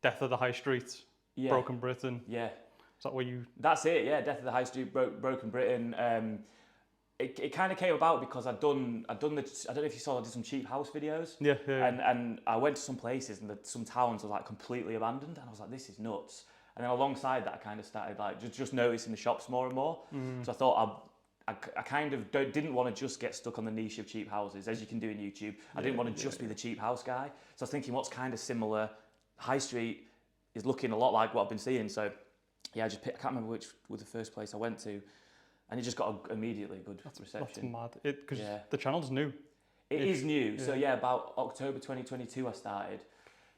Death of the High Street, Yeah. Broken Britain. Yeah. Is that where you? That's it, yeah. Death of the High Street, Broken Britain. It kind of came about because I'd done the, I don't know if you saw, I did some cheap house videos. Yeah, yeah. And I went to some places and some towns were like completely abandoned, and I was like, this is nuts. And then alongside that, I kind of started like just noticing the shops more and more. So I thought I kind of didn't want to just get stuck on the niche of cheap houses, as you can do in YouTube. I didn't want to just be the cheap house guy. So I was thinking, what's kind of similar? High Street is looking a lot like what I've been seeing. So yeah, I can't remember which was the first place I went to, and it just got immediately a good reception. That's mad. Because the channel's new. It is new. Yeah. So yeah, about October 2022 I started.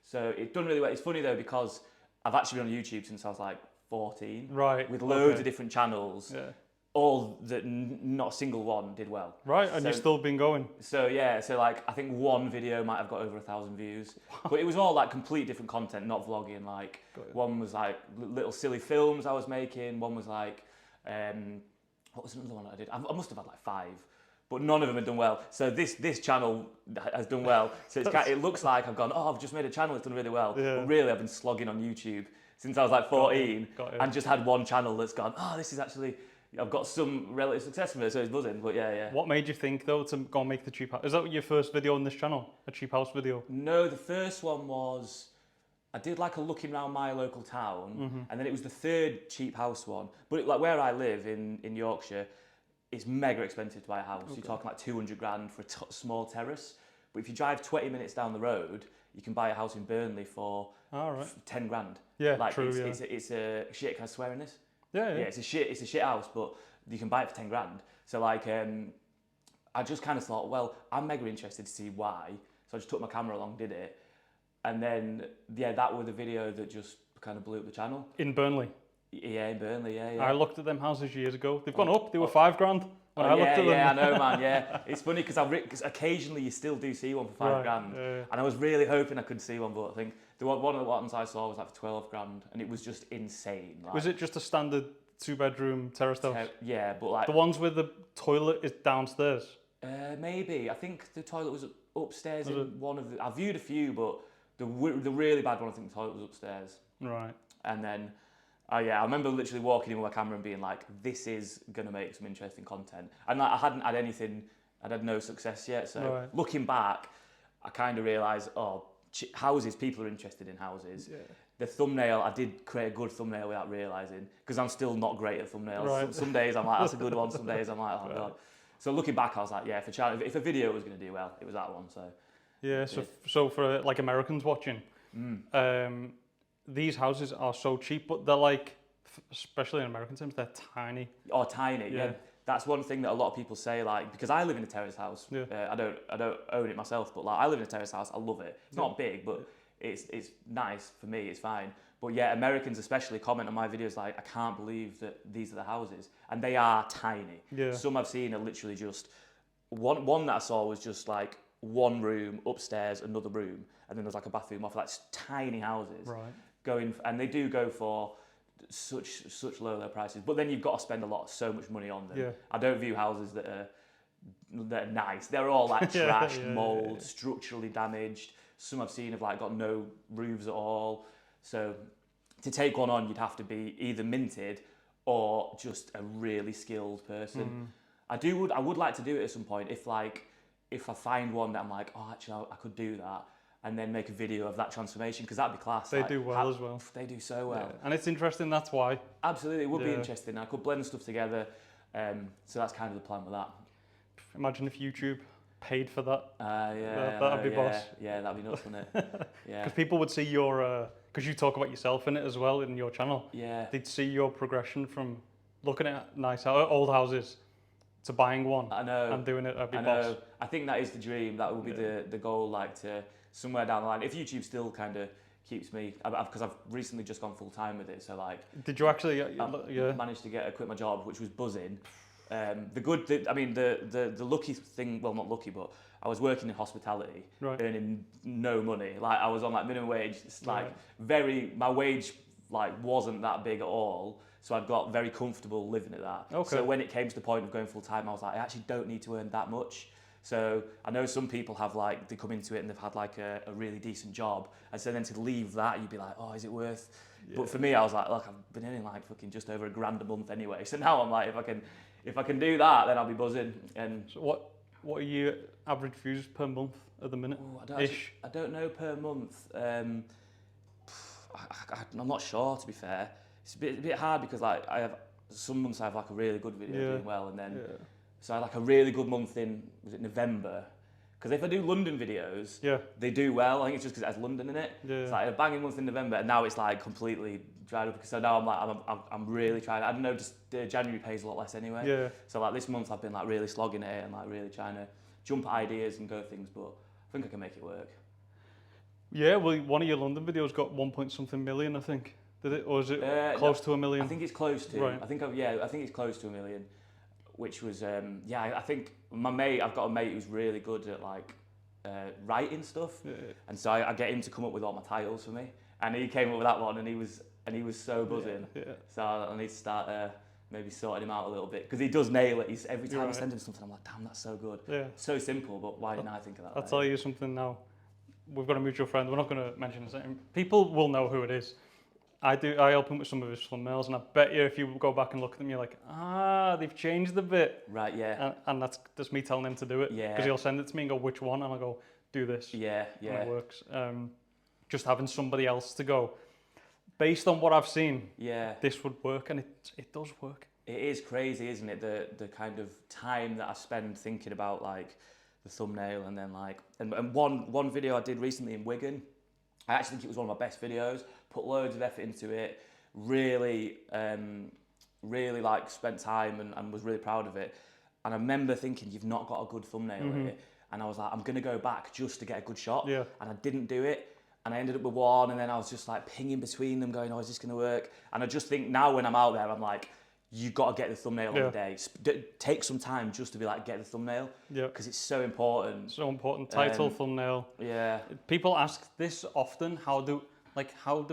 So it's done really well. It's funny though, because I've actually been on YouTube since I was like 14. Right. With loads of different channels. Yeah. All that not a single one did well. Right, and you've still been going. So yeah, so like I think one video might have got over 1,000 views, but it was all like complete different content, not vlogging. Like one was like little silly films I was making. One was like, what was another one I did? I must have had like 5, but none of them had done well. So this channel has done well. So it looks like I've gone, oh, I've just made a channel that's done really well. Yeah. But really, I've been slogging on YouTube since I was like 14, and just had one channel that's gone, oh, this is actually. I've got some relative success from it, so it's buzzing, but yeah. What made you think, though, to go and make the cheap house? Is that your first video on this channel? A cheap house video? No, the first one was, I did like a looking around my local town, and then it was the third cheap house one. But like where I live in Yorkshire, it's mega expensive to buy a house. You're talking like 200 grand for a small terrace. But if you drive 20 minutes down the road, you can buy a house in Burnley for 10 grand. Yeah, like true, it's a shit, can I swear in this? Yeah, it's a shit house, but you can buy it for 10 grand. So like, I just kind of thought, well, I'm mega interested to see why. So I just took my camera along, did it. And then, yeah, that was the video that just kind of blew up the channel. In Burnley? Yeah, in Burnley, yeah. I looked at them houses years ago. They've gone up. They were 5 grand when I looked at them. Yeah, I know, man, yeah. It's funny because occasionally you still do see one for 5 grand. And I was really hoping I could see one, but I think one of the ones I saw was like for 12 grand, and it was just insane. Like, was it just a standard 2-bedroom terraced house? Yeah, but like... The ones where the toilet is downstairs? Maybe. I think the toilet was upstairs in one of the... I viewed a few, but the really bad one, I think the toilet was upstairs. Right. And then, I remember literally walking in with my camera and being like, this is going to make some interesting content. And like, I hadn't had anything, I'd had no success yet. So looking back, I kind of realised, houses, people are interested in houses. Yeah. The thumbnail, I did create a good thumbnail without realising, because I'm still not great at thumbnails. Right. Some days I'm like, that's a good one. Some days I'm like, oh God. So looking back, I was like, yeah, if a video was going to do well, it was that one. So yeah, so for like Americans watching, these houses are so cheap, but they're like, especially in American terms, they're tiny. Oh, tiny, yeah. That's one thing that a lot of people say, like, because I live in a terrace house. Yeah. I don't own it myself, but like I live in a terrace house. I love it. It's not big, but it's nice for me. It's fine. But yeah, Americans especially comment on my videos like, I can't believe that these are the houses, and they are tiny. Yeah. Some I've seen are literally just one that I saw was just like one room upstairs, another room, and then there's like a bathroom off. Like tiny houses. Right. And they do go for such low prices, but then you've got to spend so much money on them. Yeah. I don't view houses that are nice. They're all like trash, mold, structurally damaged. Some I've seen have like got no roofs at all. So to take one on, you'd have to be either minted or just a really skilled person. I would like to do it at some point if I find one that I'm like, oh, actually I could do that, and then make a video of that transformation, because that'd be class. They do well as well. They do so well. Yeah. And it's interesting, that's why. Absolutely, it would be interesting. I could blend stuff together. So that's kind of the plan with that. Imagine if YouTube paid for that. That'd be boss. Yeah, that'd be nuts, wouldn't it? Yeah. Because people would see your, because you talk about yourself in it as well in your channel. Yeah. They'd see your progression from looking at nice old houses to buying one. I know. And doing it. That'd be boss. I think that is the dream. That would be the goal. Like to somewhere down the line, if YouTube still kind of keeps me, because I've recently just gone full time with it. So like, did you actually? Managed to quit my job, which was buzzing. The lucky thing, well, not lucky, but I was working in hospitality, earning no money. Like I was on like minimum wage. It's like my wage like wasn't that big at all. So I got very comfortable living at that. Okay. So when it came to the point of going full time, I was like, I actually don't need to earn that much. So I know some people have like, they come into it and they've had like a really decent job. And so then to leave that, you'd be like, oh, is it worth? Yeah. But for me, I was like, look, I've been earning like fucking just over $1,000 a month anyway. So now I'm like, if I can do that, then I'll be buzzing. And so what are your average views per month at the minute? Ooh, I don't know per month. I'm not sure, to be fair. It's a bit hard because like some months I have like a really good video doing well, and then so I had like a really good month in, was it November? Because if I do London videos, they do well. I think it's just because it has London in it. Yeah. It's like a banging month in November, and now it's like completely dried up. So now I'm really trying. I don't know, just January pays a lot less anyway. Yeah. So like this month I've been like really slogging it and like really trying to jump at ideas and go things, but I think I can make it work. Yeah, well, one of your London videos got 1.something million, I think. Did it, or is it close to 1 million? I think it's close to. Right. I think it's close to 1 million. Which was, I think I've got a mate who's really good at like writing stuff, and so I get him to come up with all my titles for me, and he came up with that one, and he was so buzzing. So I need to start maybe sorting him out a little bit, because he does nail it. Every time I send him something, I'm like, damn, that's so good. Yeah. So simple, but why didn't I think of that? I'll tell you something now. We've got a mutual friend. We're not going to mention his name. People will know who it is. I help him with some of his thumbnails, and I bet you if you go back and look at them, you're like, they've changed a bit. Right, yeah. And that's just me telling him to do it. Yeah. Because he'll send it to me and go, which one? And I'll go, do this. Yeah, yeah. And it works. Just having somebody else to go, based on what I've seen, this would work, and it does work. It is crazy, isn't it? The kind of time that I spend thinking about like the thumbnail, and then like, and one video I did recently in Wigan, I actually think it was one of my best videos. Put loads of effort into it, really like spent time and was really proud of it. And I remember thinking, you've not got a good thumbnail here. And I was like, I'm gonna go back just to get a good shot. Yeah. And I didn't do it. And I ended up with one, and then I was just like pinging between them going, is this gonna work? And I just think now when I'm out there, I'm like, you've got to get the thumbnail on the day. Take some time just to be like, get the thumbnail. Yeah. Because it's so important. So important. Title, thumbnail. Yeah. People ask this often, how do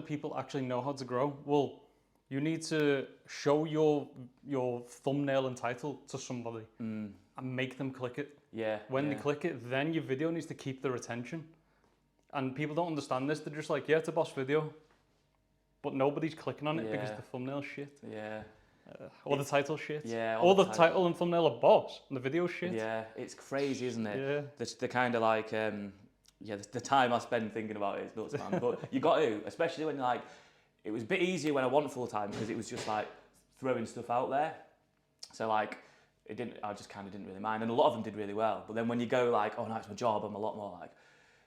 people actually know how to grow? Well, you need to show your thumbnail and title to somebody and make them click it. Yeah. When they click it, then your video needs to keep their attention. And people don't understand this. They're just like, it's a boss video. But nobody's clicking on it because the thumbnail's shit. Yeah. Or the title shit. Yeah. Or the title and thumbnail are boss and the video shit. Yeah. It's crazy, isn't it? Yeah. The kind of like... the time I spend thinking about it is nuts, man. But you got to, especially when like, it was a bit easier when I wasn't full time, because it was just like throwing stuff out there. So like, I just kind of didn't really mind, and a lot of them did really well. But then when you go like, oh no, it's my job, I'm a lot more like,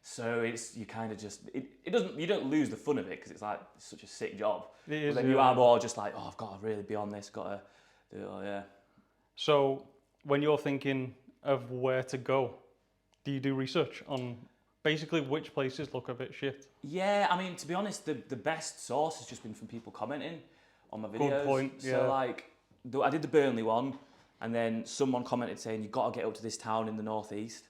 so you kind of just, you don't lose the fun of it, because it's like, it's such a sick job. It is, but then you are more just like, I've got to really be on this, got to do it, So when you're thinking of where to go, do you do research on basically which places look a bit shit? Yeah, I mean, to be honest, the best source has just been from people commenting on my videos. Good point, yeah. So like, I did the Burnley one, and then someone commented saying, you've got to get up to this town in the northeast.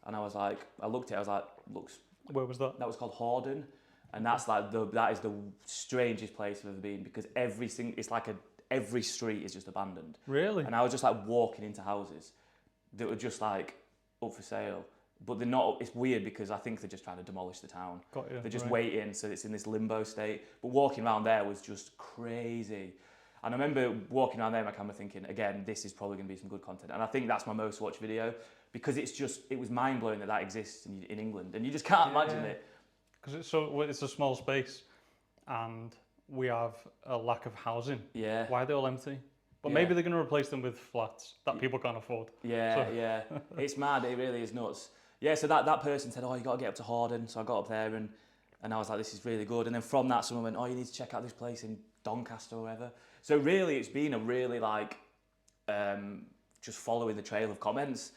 And I was like, I looked at it, I was like, looks... Where was that? That was called Hordon. And that's like, that is the strangest place I've ever been, because every street is just abandoned. Really? And I was just like walking into houses that were just like up for sale. But they're not, it's weird because I think they're just trying to demolish the town. Got you, they're just waiting, so it's in this limbo state. But walking around there was just crazy. And I remember walking around there, my camera thinking, again, this is probably going to be some good content. And I think that's my most watched video, because it was mind-blowing that exists in England. And you just can't imagine it. Because it's a small space, and we have a lack of housing. Yeah. Why are they all empty? But maybe they're going to replace them with flats that people can't afford. Yeah, yeah. It's mad, it really is nuts. Yeah, so that person said, you got to get up to Hordon. So I got up there, and I was like, this is really good. And then from that, someone went, you need to check out this place in Doncaster or whatever. So really, it's been a really like, just following the trail of comments,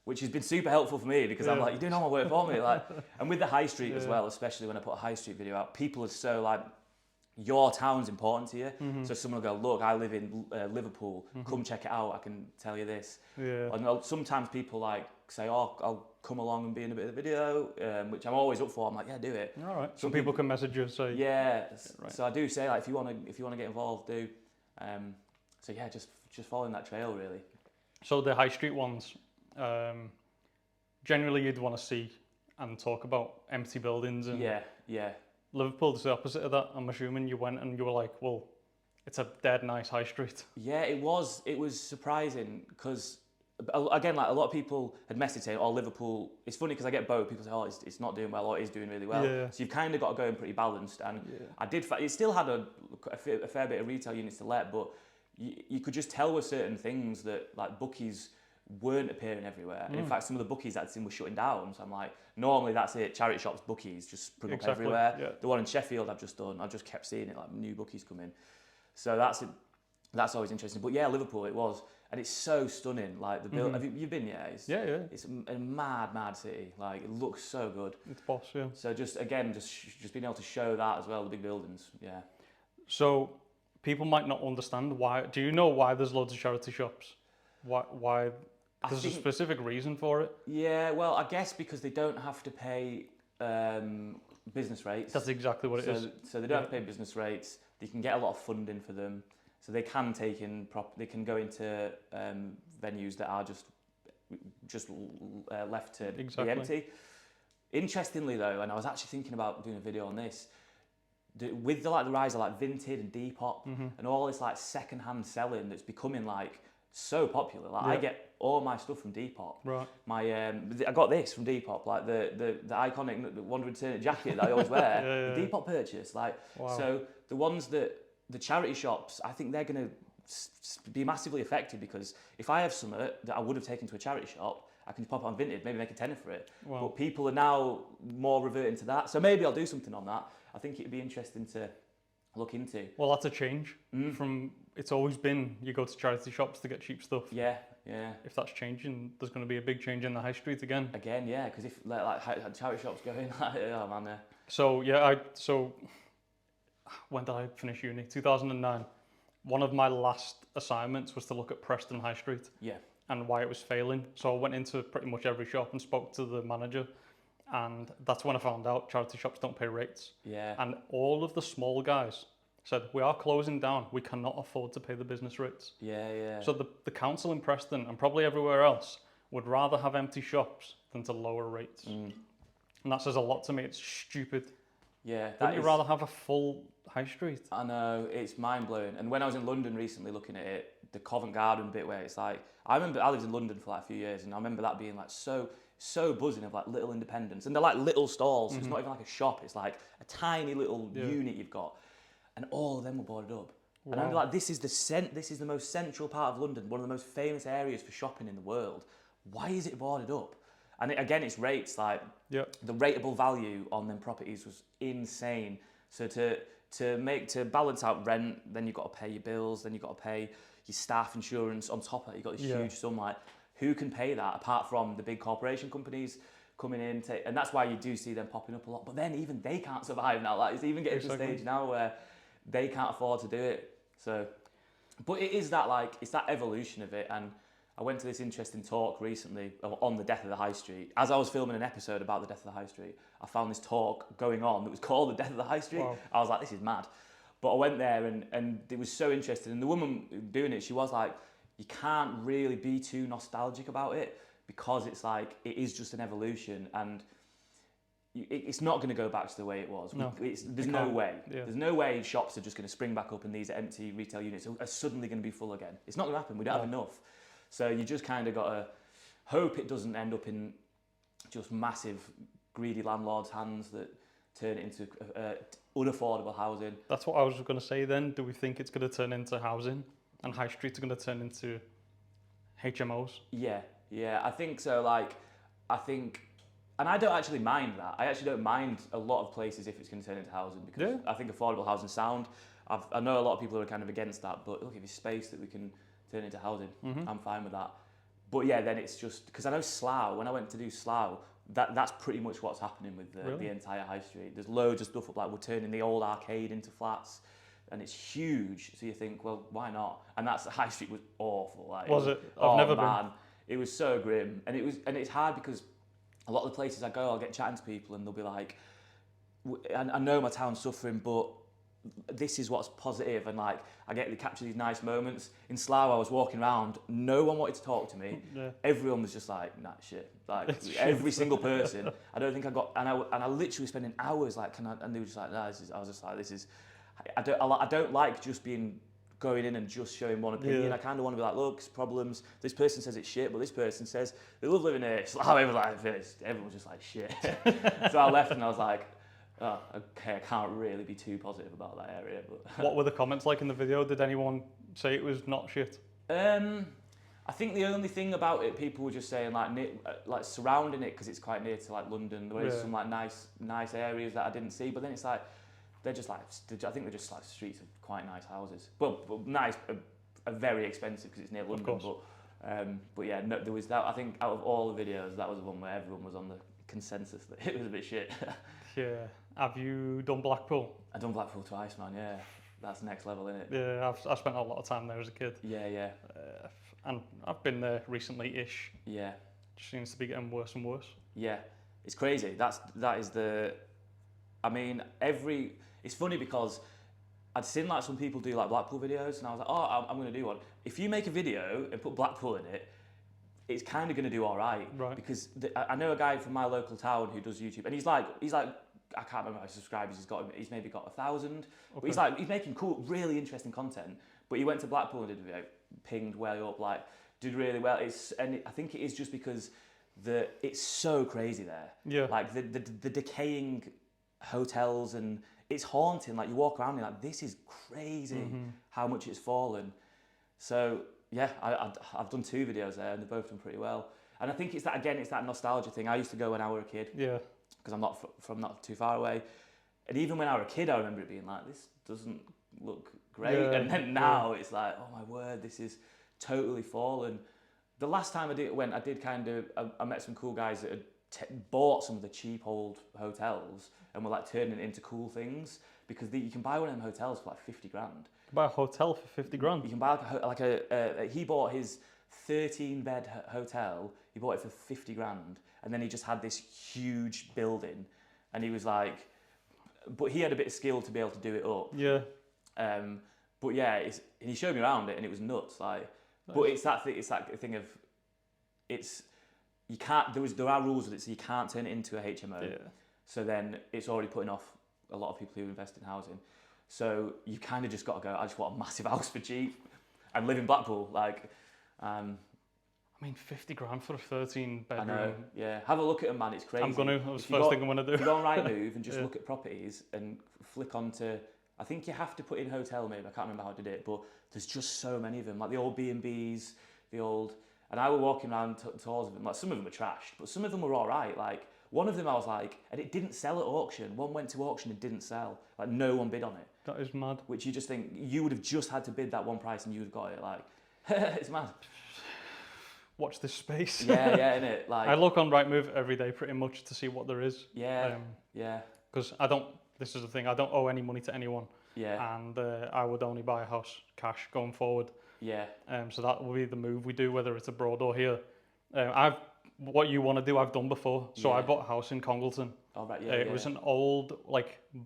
which has been super helpful for me, because I'm like, you're doing all my work for me. Like, and with the High Street as well, especially when I put a High Street video out, people are so like, your town's important to you. So someone will go, look, I live in Liverpool, come check it out, I can tell you this. Yeah. And sometimes people like say, I'll come along and be in a bit of the video, which I'm always up for. I'm like, yeah, do it. All right. Some people can message you and say, yeah. Right. So I do say, like, if you want to get involved, do. So yeah, just following that trail really. So the High Street ones, generally you'd want to see and talk about empty buildings. And yeah. Liverpool's the opposite of that. I'm assuming you went and you were like, well, it's a dead nice high street. Yeah, it was surprising because, again, like a lot of people had messaged saying, oh, Liverpool, it's funny because I get both. People say, oh, it's not doing well, or it is doing really well. Yeah. So you've kind of got to go in pretty balanced. And it still had a fair bit of retail units to let, but you could just tell with certain things that like bookies weren't appearing everywhere. And in fact, some of the bookies I'd seen were shutting down. So I'm like, normally that's it, charity shops, bookies just spring up everywhere. Yeah. The one in Sheffield I've just kept seeing it, like new bookies come in. So that's always interesting. But yeah, Liverpool, it was. And it's so stunning. Like the build, you've been, yeah? It's a mad city. Like it looks so good. It's boss, yeah. So just being able to show that as well, the big buildings, yeah. So people might not understand why. Do you know why there's loads of charity shops? Why? There's a specific reason for it. Yeah, well, I guess because they don't have to pay business rates. That's exactly what it is. So they don't have to pay business rates. They can get a lot of funding for them. So they can they can go into venues that are just left to be empty. Interestingly though, and I was actually thinking about doing a video on this, with the rise of like Vinted and Depop and all this like second-hand selling that's becoming like so popular. Like I get all my stuff from Depop. Right. I got this from Depop, like the iconic Wandering Turnip jacket that I always wear. The Depop purchase, like so the ones that the charity shops, I think they're going to be massively affected because if I have something that I would have taken to a charity shop, I can pop it on Vinted, maybe make a tenner for it. Wow. But people are now more reverting to that, so maybe I'll do something on that. I think it'd be interesting to look into. Well, that's a change from. It's always been you go to charity shops to get cheap stuff. Yeah. If that's changing, there's going to be a big change in the high street again. Yeah, because if like charity shops go in, oh man, yeah. So when did I finish uni? 2009. One of my last assignments was to look at Preston High Street. Yeah. And why it was failing. So I went into pretty much every shop and spoke to the manager. And that's when I found out charity shops don't pay rates. Yeah. And all of the small guys said, we are closing down. We cannot afford to pay the business rates. Yeah. So the council in Preston and probably everywhere else would rather have empty shops than to lower rates. And that says a lot to me. It's stupid. Yeah. Wouldn't you rather have a full high street? I know, it's mind-blowing. And when I was in London recently looking at it, the Covent Garden bit where it's like, I remember I lived in London for like a few years and I remember that being like so buzzing of like little independents. And they're like little stalls, so it's not even like a shop, it's like a tiny little unit you've got. And all of them were boarded up. Wow. And I'm like, this is the most central part of London, one of the most famous areas for shopping in the world. Why is it boarded up? And again, it's rates, like the rateable value on them properties was insane. So to balance out rent, then you've got to pay your bills, then you've got to pay your staff insurance on top of that. You've got this huge sum. Like, who can pay that apart from the big corporation companies coming in? And that's why you do see them popping up a lot. But then even they can't survive now. Like, it's even getting to the stage now where they can't afford to do it. So, but it is that it's that evolution of it. And I went to this interesting talk recently on the death of the high street. As I was filming an episode about the death of the high street, I found this talk going on that was called the death of the high street. Wow. I was like, this is mad. But I went there and it was so interesting. And the woman doing it, she was like, you can't really be too nostalgic about it because it's like, it is just an evolution and it's not going to go back to the way it was. No, there's no way. Yeah. There's no way shops are just going to spring back up and these empty retail units are suddenly going to be full again. It's not going to happen. We don't have enough. So you just kind of got to hope it doesn't end up in just massive greedy landlords' hands that turn it into unaffordable housing. That's what I was going to say then. Do we think it's going to turn into housing and high streets are going to turn into HMOs? Yeah, I think so. And I don't actually mind that. I actually don't mind a lot of places if it's going to turn into housing because I think affordable housing sound. I know a lot of people are kind of against that, but look, if it's space that we can turn into housing, I'm fine with that. But yeah, then it's just, because I know Slough, when I went to do Slough, that's pretty much what's happening with the entire high street. There's loads of stuff up, like we're turning the old arcade into flats, and it's huge. So you think, well, why not? And the high street was awful. Like, was it? I've never been. It was so grim, and it's hard because a lot of the places I go, I'll get chatting to people, and they'll be like, I know my town's suffering, but this is what's positive, and like I get to capture these nice moments. In Slough, I was walking around, no one wanted to talk to me. Yeah. Everyone was just like, nah, shit. Like every single person. I don't think I got, and I literally spending hours like, and they were just like, nah, this is. I was just like, this is. I don't like just going in and just showing one opinion. Yeah. I kind of want to be like, look, it's problems. This person says it's shit, but this person says they love living here. Slough, everyone was just like shit. So I left and I was like, oh, okay, I can't really be too positive about that area. But what were the comments like in the video? Did anyone say it was not shit? I think the only thing about it, people were just saying like surrounding it, because it's quite near to like London. There is some like nice areas that I didn't see, but then it's like they're just like, I think they're just like streets of quite nice houses. Well nice, very expensive because it's near London. But yeah, no, there was that. I think out of all the videos, that was the one where everyone was on the consensus that it was a bit shit. Yeah. Have you done Blackpool? I've done Blackpool twice, man. Yeah, that's next level, isn't it? Yeah, I've spent a lot of time there as a kid. Yeah. And I've been there recently-ish. Yeah. Just seems to be getting worse and worse. Yeah, it's crazy. That is the. I mean, it's funny because I'd seen like some people do like Blackpool videos, and I was like, oh, I'm going to do one. If you make a video and put Blackpool in it, it's kind of going to do all right. Because I know a guy from my local town who does YouTube, and he's like, I can't remember how many subscribers he's maybe got 1,000. Okay. But he's making cool, really interesting content. But he went to Blackpool and did a video, pinged way up, like did really well. I think it is just because it's so crazy there. Yeah. Like the decaying hotels, and it's haunting. Like you walk around and you're like, this is crazy how much it's fallen. So yeah, I've done 2 videos there and they've both done pretty well. And I think it's that nostalgia thing. I used to go when I was a kid. Yeah. Because I'm not from not too far away. And even when I was a kid, I remember it being like, this doesn't look great. Yeah, and then now it's like, oh my word, this is totally fallen. The last time I met some cool guys that had bought some of the cheap old hotels and were like turning it into cool things, because you can buy one of them hotels for like 50 grand. You can buy a hotel for 50 grand? You can buy he bought his 13-bed hotel, he bought it for 50 grand, and then he just had this huge building, and he was like, but he had a bit of skill to be able to do it up. Yeah. But yeah, and he showed me around it, and it was nuts. Like, nice. But it's that thing of, you can't. There are rules with it, so you can't turn it into a HMO. Yeah. So then it's already putting off a lot of people who invest in housing. So you kind of just got to go, I just want a massive house for cheap and live in Blackpool. Like, I mean, 50 grand for a 13-bedroom. I know, yeah. Have a look at them, man. It's crazy. I'm going to. That was the first thing I'm going to do. If you go on Rightmove and just look at properties and flick onto, I think you have to put in hotel maybe. I can't remember how I did it, but there's just so many of them. Like the old B&Bs, and I was walking around towards them. Like some of them were trashed, but some of them were all right. Like one of them I was like, and it didn't sell at auction. One went to auction and didn't sell. Like no one bid on it. That is mad. Which you just think, you would have just had to bid that one price and you would have got it. Like, it's mad. Watch this space. Yeah, innit? Like, I look on Rightmove every day pretty much to see what there is. Yeah. Because this is the thing, I don't owe any money to anyone. Yeah. And I would only buy a house cash going forward. Yeah. So that will be the move we do, whether it's abroad or here. What you want to do, I've done before. So I bought a house in Congleton. Oh, right, yeah. It was an old,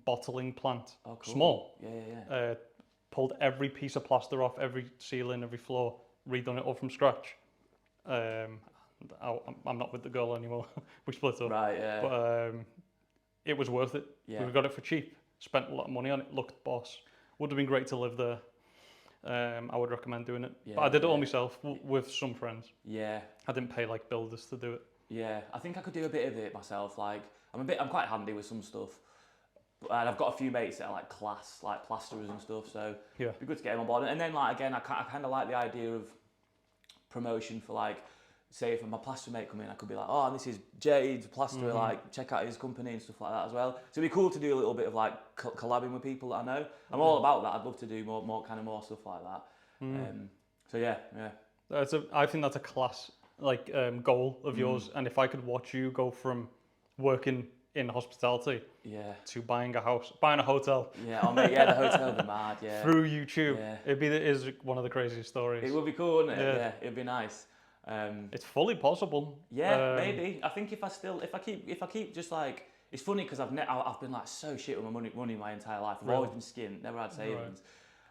bottling plant. Oh, cool. Small. Yeah. Pulled every piece of plaster off, every ceiling, every floor, redone it all from scratch. I'm not with the girl anymore. We split up. Right, yeah. But it was worth it. Yeah. We got it for cheap. Spent a lot of money on it. Looked boss. Would have been great to live there. I would recommend doing it. Yeah, but I did it all myself with some friends. Yeah. I didn't pay builders to do it. Yeah, I think I could do a bit of it myself. Like I'm quite handy with some stuff. And I've got a few mates that are class, plasterers and stuff. So it'd be good to get them on board. And then again, I kind of like the idea of promotion for say if my plaster mate come in, I could be like, oh, this is Jade's plasterer, check out his company and stuff like that as well. So it'd be cool to do a little bit of collabing with people that I know. I'm all about that. I'd love to do more stuff like that. So yeah. I think that's a class goal of yours. And if I could watch you go from working in hospitality to buying a hotel. Yeah, the hotel would be mad, yeah. Through YouTube. Yeah. It is one of the craziest stories. It would be cool, wouldn't it? Yeah, it'd be nice. It's fully possible. Yeah, maybe. I think if I keep just It's funny because I've been like so shit with my money my entire life. I've always been skint, never had savings. Right.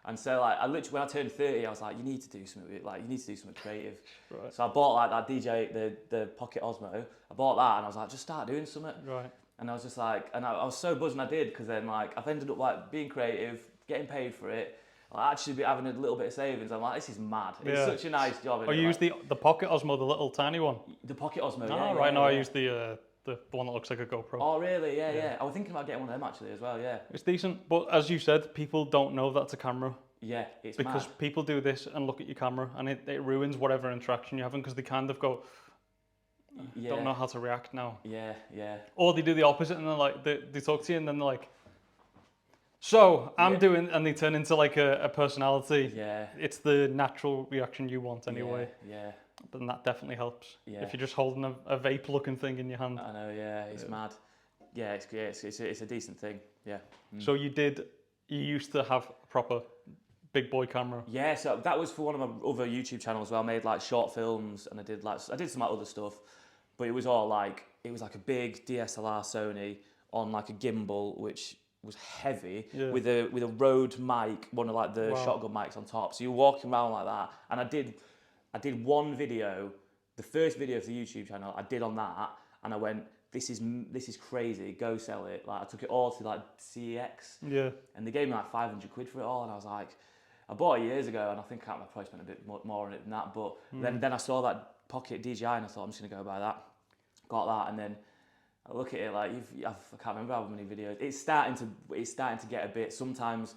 And so like I literally when I turned 30, I was like, you need to do something with it. Like you need to do something creative. Right. So I bought like that DJ, the Pocket Osmo. I bought that and I was like, just start doing something. Right. And I was just like, and I was so buzzing I did because then like I've ended up like being creative, getting paid for it. Like actually be having a little bit of savings. I'm like, this is mad. It's such a nice job. Oh, you use the Pocket Osmo, the little tiny one? The Pocket Osmo, I use the one that looks like a GoPro. Oh really? Yeah. I was thinking about getting one of them actually as well. Yeah. It's decent, but as you said, people don't know that's a camera. Yeah, it's because mad. People do this and look at your camera, and it ruins whatever interaction you're having because they kind of go, don't know how to react now. Yeah. Or they do the opposite, and they're like, they talk to you, and then they're like, so I'm doing, and they turn into like a personality. Yeah. It's the natural reaction you want anyway. Yeah. But then that definitely helps. Yeah. If you're just holding a vape-looking thing in your hand. I know. Yeah, it's mad. Yeah, it's a decent thing. Yeah. So you used to have a proper big boy camera. Yeah, so that was for one of my other YouTube channels where I made like short films and I did some other stuff, but it was like a big DSLR Sony on like a gimbal which was heavy with a Rode mic, one of like the shotgun mics on top. So you're walking around like that, and I did one video, the first video of the YouTube channel I did on that, and I went, this is crazy, go sell it. Like I took it all to like CEX, and they gave me like 500 quid for it all, and I was like, I bought it years ago, and I think I probably spent a bit more on it than that, but then I saw that Pocket DJI, and I thought I'm just gonna go buy that. Got that, and then I look at it like I can't remember how many videos. It's starting to get a bit. Sometimes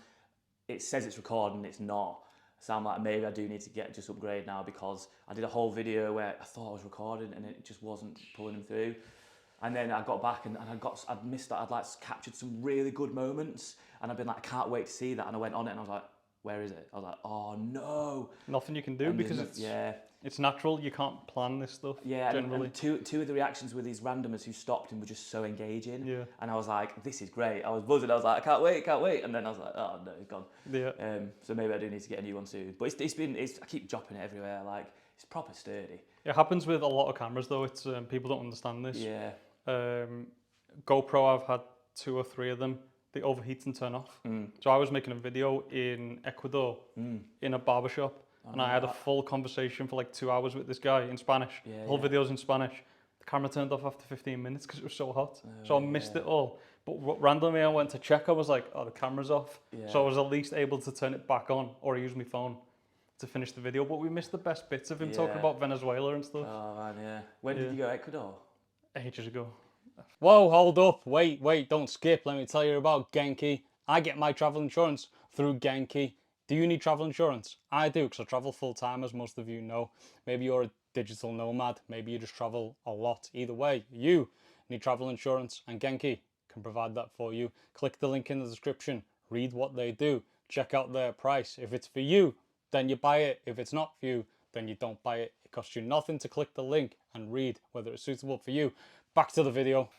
it says it's recording, it's not. So I'm like, maybe I do need to just upgrade now because I did a whole video where I thought I was recording and it just wasn't pulling them through. And then I got back and I'd missed that. I'd like captured some really good moments, and I've been like, I can't wait to see that. And I went on it and I was like, where is it? I was like, oh no. Nothing you can do because it's natural. You can't plan this stuff. Yeah, generally. And two of the reactions were these randomers who stopped and were just so engaging. Yeah. And I was like, this is great. I was buzzing. I was like, I can't wait. And then I was like, oh no, it's gone. Yeah. So maybe I do need to get a new one soon. But I keep dropping it everywhere. Like it's proper sturdy. It happens with a lot of cameras though. It's people don't understand this. Yeah. GoPro, I've had 2 or 3 of them. They overheat and turn off. So I was making a video in Ecuador in a barbershop, and I had a full conversation for like 2 hours with this guy in Spanish. The whole video's in Spanish. The camera turned off after 15 minutes because it was so hot. So I missed it all. But randomly I went to check. I was like, oh, the camera's off. So I was at least able to turn it back on or use my phone to finish the video. But we missed the best bits of him talking about Venezuela and stuff. Oh man, yeah. When did you go to Ecuador? Ages ago. Whoa, hold up. Wait, don't skip. Let me tell you about Genki. I get my travel insurance through Genki. Do you need travel insurance? I do, because I travel full time, as most of you know. Maybe you're a digital nomad. Maybe you just travel a lot. Either way, you need travel insurance, and Genki can provide that for you. Click the link in the description. Read what they do. Check out their price. If it's for you, then you buy it. If it's not for you, then you don't buy it. It costs you nothing to click the link and read whether it's suitable for you. Back to the video.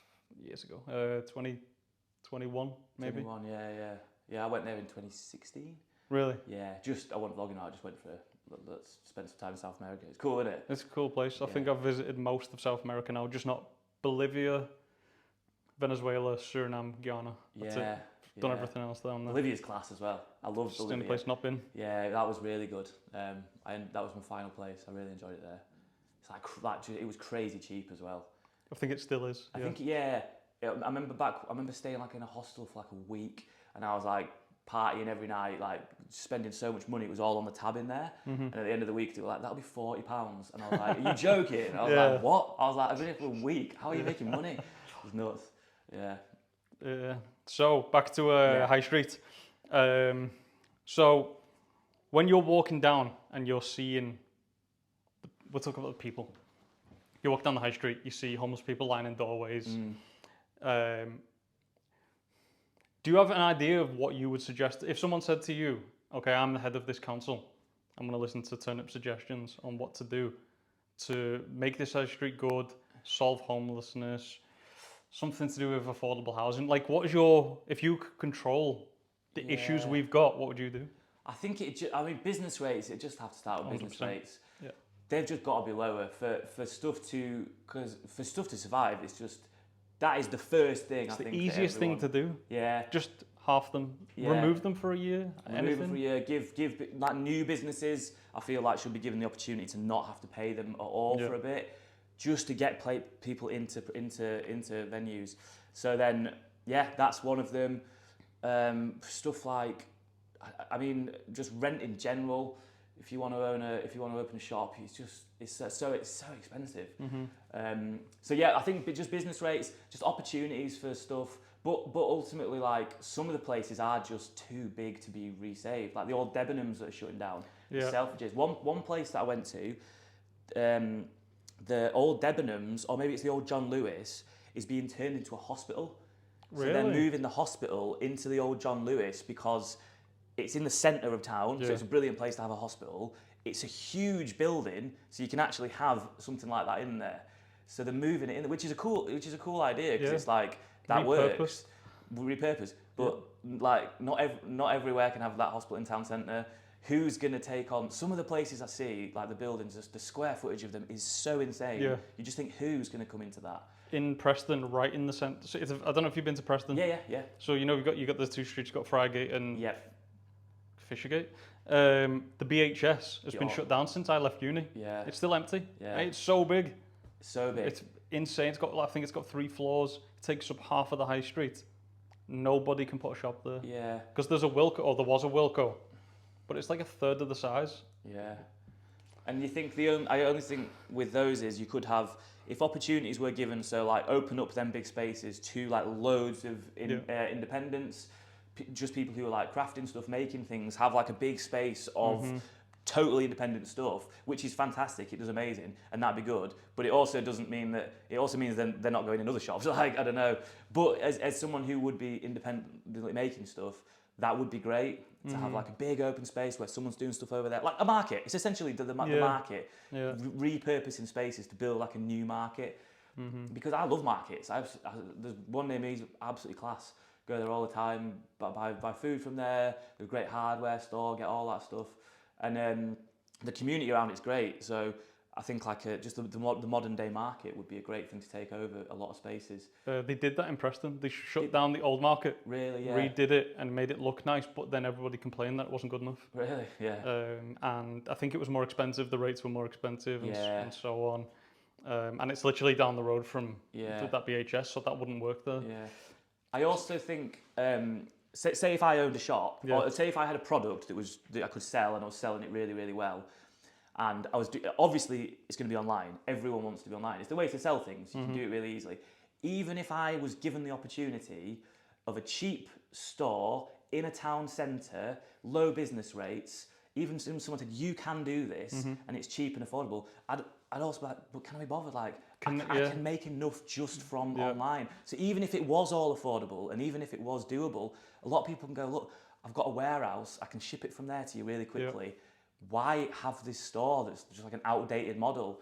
Years ago, 2021 maybe. 21, yeah. I went there in 2016. Really? Yeah, I wasn't vlogging out. I just went for let's spend some time in South America. It's cool, isn't it? It's a cool place. I think I've visited most of South America now, just not Bolivia, Venezuela, Suriname, Guyana. That's it. Done everything else down there. Bolivia's class as well. I love Bolivia. Just the only place not been. Yeah, that was really good. That was my final place. I really enjoyed it there. It's like it was crazy cheap as well. I think it still is. I think I remember staying like in a hostel for like a week, and I was like partying every night, like spending so much money. It was all on the tab in there. And at the end of the week, they were like, "That'll be £40," and I was like, "Are you joking?" And I was like, "What?" I was like, "I've been here for a week. How are you making money?" It was nuts. Yeah. So back to High Street. So when you're walking down and you're seeing, we'll talk about the people. You walk down the high street, you see homeless people lying in doorways. Do you have an idea of what you would suggest? If someone said to you, okay, I'm the head of this council, I'm going to listen to Turnip suggestions on what to do to make this high street good, solve homelessness, something to do with affordable housing. Like, if you could control the issues we've got, what would you do? I think business rates, it just have to start with 100%. Business rates. Yeah. They've just got to be lower for stuff to survive. It's just That is the first thing. It's I the think easiest thing to do. Yeah. Just half them. Yeah. Remove them for a year. Remove them for a year. Give like new businesses. I feel like should be given the opportunity to not have to pay them at all for a bit, just to get people into venues. So then, yeah, that's one of them. Stuff like, I mean, just rent in general. If you want to open a shop, it's so expensive. So yeah, I think just business rates, just opportunities for stuff. But ultimately, like, some of the places are just too big to be resaved. Like the old Debenhams that are shutting down. Selfridges. One place that I went to, the old Debenhams, or maybe it's the old John Lewis, is being turned into a hospital. Really? So they're moving the hospital into the old John Lewis because it's in the centre of town, so it's a brilliant place to have a hospital. It's a huge building, so you can actually have something like that in there. So they're moving it in, which is a cool idea, because it's like that works. Repurpose. But like not everywhere can have that hospital in town centre. Who's going to take on some of the places I see, like the buildings, just the square footage of them is so insane. You just think, who's going to come into that? In Preston, right in the centre. So I don't know if you've been to Preston. Yeah. So you got the two streets. You've got Friargate and Fishergate. The BHS has been shut down since I left uni. Yeah. It's still empty. Yeah. It's so big. So big. It's insane. I think it's got 3 floors. It takes up half of the high street. Nobody can put a shop there. Yeah. Because there was a Wilco, but it's like a third of the size. Yeah. And you think I only think with those is you could have, if opportunities were given, so like open up them big spaces to like loads of independents, just people who are like crafting stuff, making things, have like a big space of totally independent stuff, which is fantastic. It does amazing, and that'd be good. But it also doesn't mean that. It also means then they're not going in other shops. Like, I don't know. But as someone who would be independently making stuff, that would be great to have like a big open space where someone's doing stuff over there, like a market. It's essentially the market, repurposing spaces to build like a new market. Because I love markets. There's one near me is absolutely class. Go there all the time, buy food from there. There's a great hardware store, get all that stuff, and the community around it's great. So I think like just the modern day market would be a great thing to take over a lot of spaces. They did that in Preston. They shut down the old market. Really, yeah. Redid it and made it look nice, but then everybody complained that it wasn't good enough. Really, yeah. And I think it was more expensive. The rates were more expensive, and so on. And it's literally down the road from that BHS, so that wouldn't work there. Yeah. I also think, say if I owned a shop, or say if I had a product that I could sell and I was selling it really, really well, and I was obviously it's going to be online. Everyone wants to be online. It's the way to sell things. You can do it really easily. Even if I was given the opportunity of a cheap store in a town centre, low business rates, even someone said you can do this and it's cheap and affordable, I'd also be like, but can I be bothered? Like, I can make enough just from online. So even if it was all affordable and even if it was doable, a lot of people can go, look, I've got a warehouse, I can ship it from there to you really quickly. Why have this store that's just like an outdated model?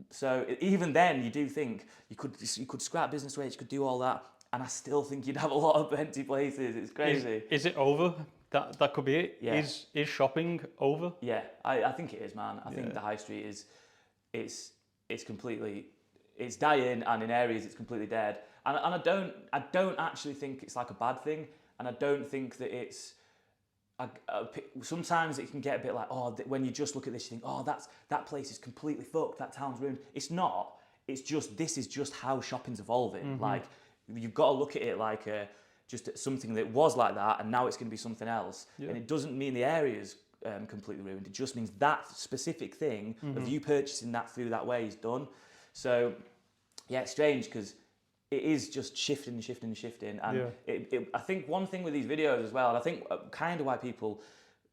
So even then, you do think you could scrap business rates, you could do all that, and I still think you'd have a lot of empty places. It's crazy. Is it over? That could be it. Yeah. Is shopping over? Yeah, I think it is, man. I think the high street it's completely, it's dying, and in areas it's completely dead. And I don't actually think it's like a bad thing, and I don't think that it's. Sometimes it can get a bit like, when you just look at this, you think, that place is completely fucked, that town's ruined. It's not. It's just, this is just how shopping's evolving. Like, you've got to look at it like just something that was like that, and now it's going to be something else. And it doesn't mean the area's completely ruined. It just means that specific thing of you purchasing that through that way is done. So, yeah, it's strange because it is just shifting. And I think one thing with these videos as well, and I think kind of why people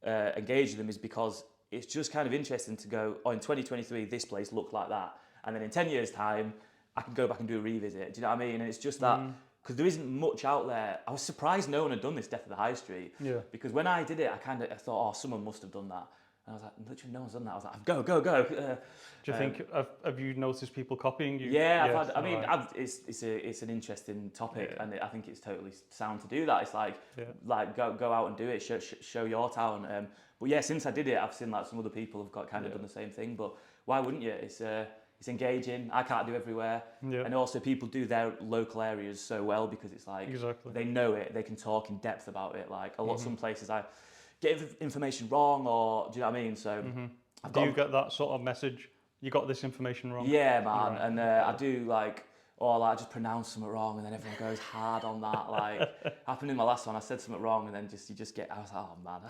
engage with them is because it's just kind of interesting to go, in 2023, this place looked like that. And then in 10 years' time, I can go back and do a revisit. Do you know what I mean? And it's just that, because there isn't much out there. I was surprised no one had done this Death of the High Street. Yeah. Because when I did it, I thought, someone must have done that. And I was like, literally no one's done that. I was like, go. Do you think, have you noticed people copying you? Yeah, it's an interesting topic, and I think it's totally sound to do that. It's like go out and do it, show your town. But yeah, since I did it, I've seen like some other people have got kind of done the same thing. But why wouldn't you? it's engaging. I can't do everywhere. Yeah. And also people do their local areas so well because it's like, they know it, they can talk in depth about it. Like some places I get information wrong, or do you know what I mean? So do you get that sort of message? You got this information wrong? Yeah, man. Right. And I do like, or like just pronounce something wrong, and then everyone goes hard on that. Like happened in my last one, I said something wrong, and then you just get, I was like, oh man.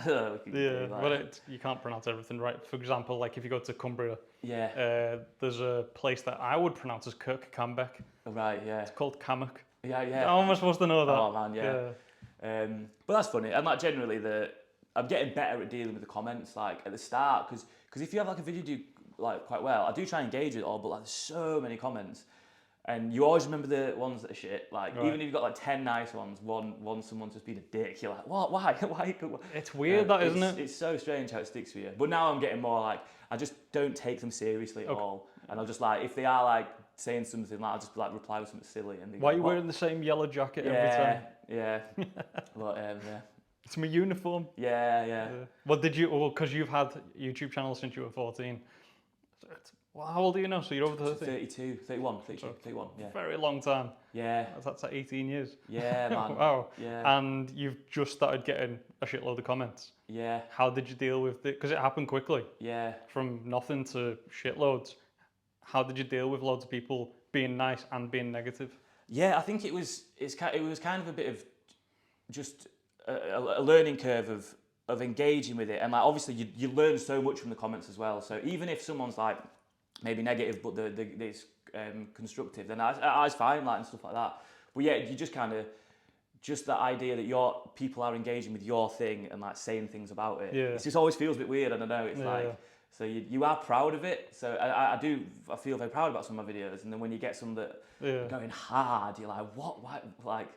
Yeah, but you can't pronounce everything right. For example, like if you go to Cumbria, there's a place that I would pronounce as Kirkcambeck. Right, yeah. It's called Cammock. Yeah. How am I supposed to know that? Oh man, yeah. But that's funny. And like generally, I'm getting better at dealing with the comments. Like at the start, because if you have like a video do like quite well, I do try and engage with it all. But like there's so many comments. And you always remember the ones that are shit. Like even if you've got like 10 nice ones, one someone's just been a dick. You're like, what? Why? It's weird, that isn't it? It's so strange how it sticks with you. But now I'm getting more like, I just don't take them seriously at all. And I'll just like, if they are like saying something, like I'll just like reply with something silly. And why are you wearing the same yellow jacket every time? Yeah. But yeah. It's my uniform. Yeah. Well, because you've had a YouTube channel since you were 14. Well, how old are you now? So you're over 30? 32, 31, yeah. Very long time. Yeah. That's like 18 years. Yeah, man. Wow. Yeah. And you've just started getting a shitload of comments. Yeah. How did you deal with it? Because it happened quickly. Yeah. From nothing to shitloads. How did you deal with loads of people being nice and being negative? Yeah, I think it was kind of a bit of just a learning curve of engaging with it. And like obviously you learn so much from the comments as well. So even if someone's like maybe negative, but it's constructive, then I was fine, like, and stuff like that. But yeah, you just kind of, just that idea that people are engaging with your thing and like saying things about it. Yeah. It just always feels a bit weird, I don't know. It's so you are proud of it. So I feel very proud about some of my videos. And then when you get some that are going hard, you're like, what, why? Like,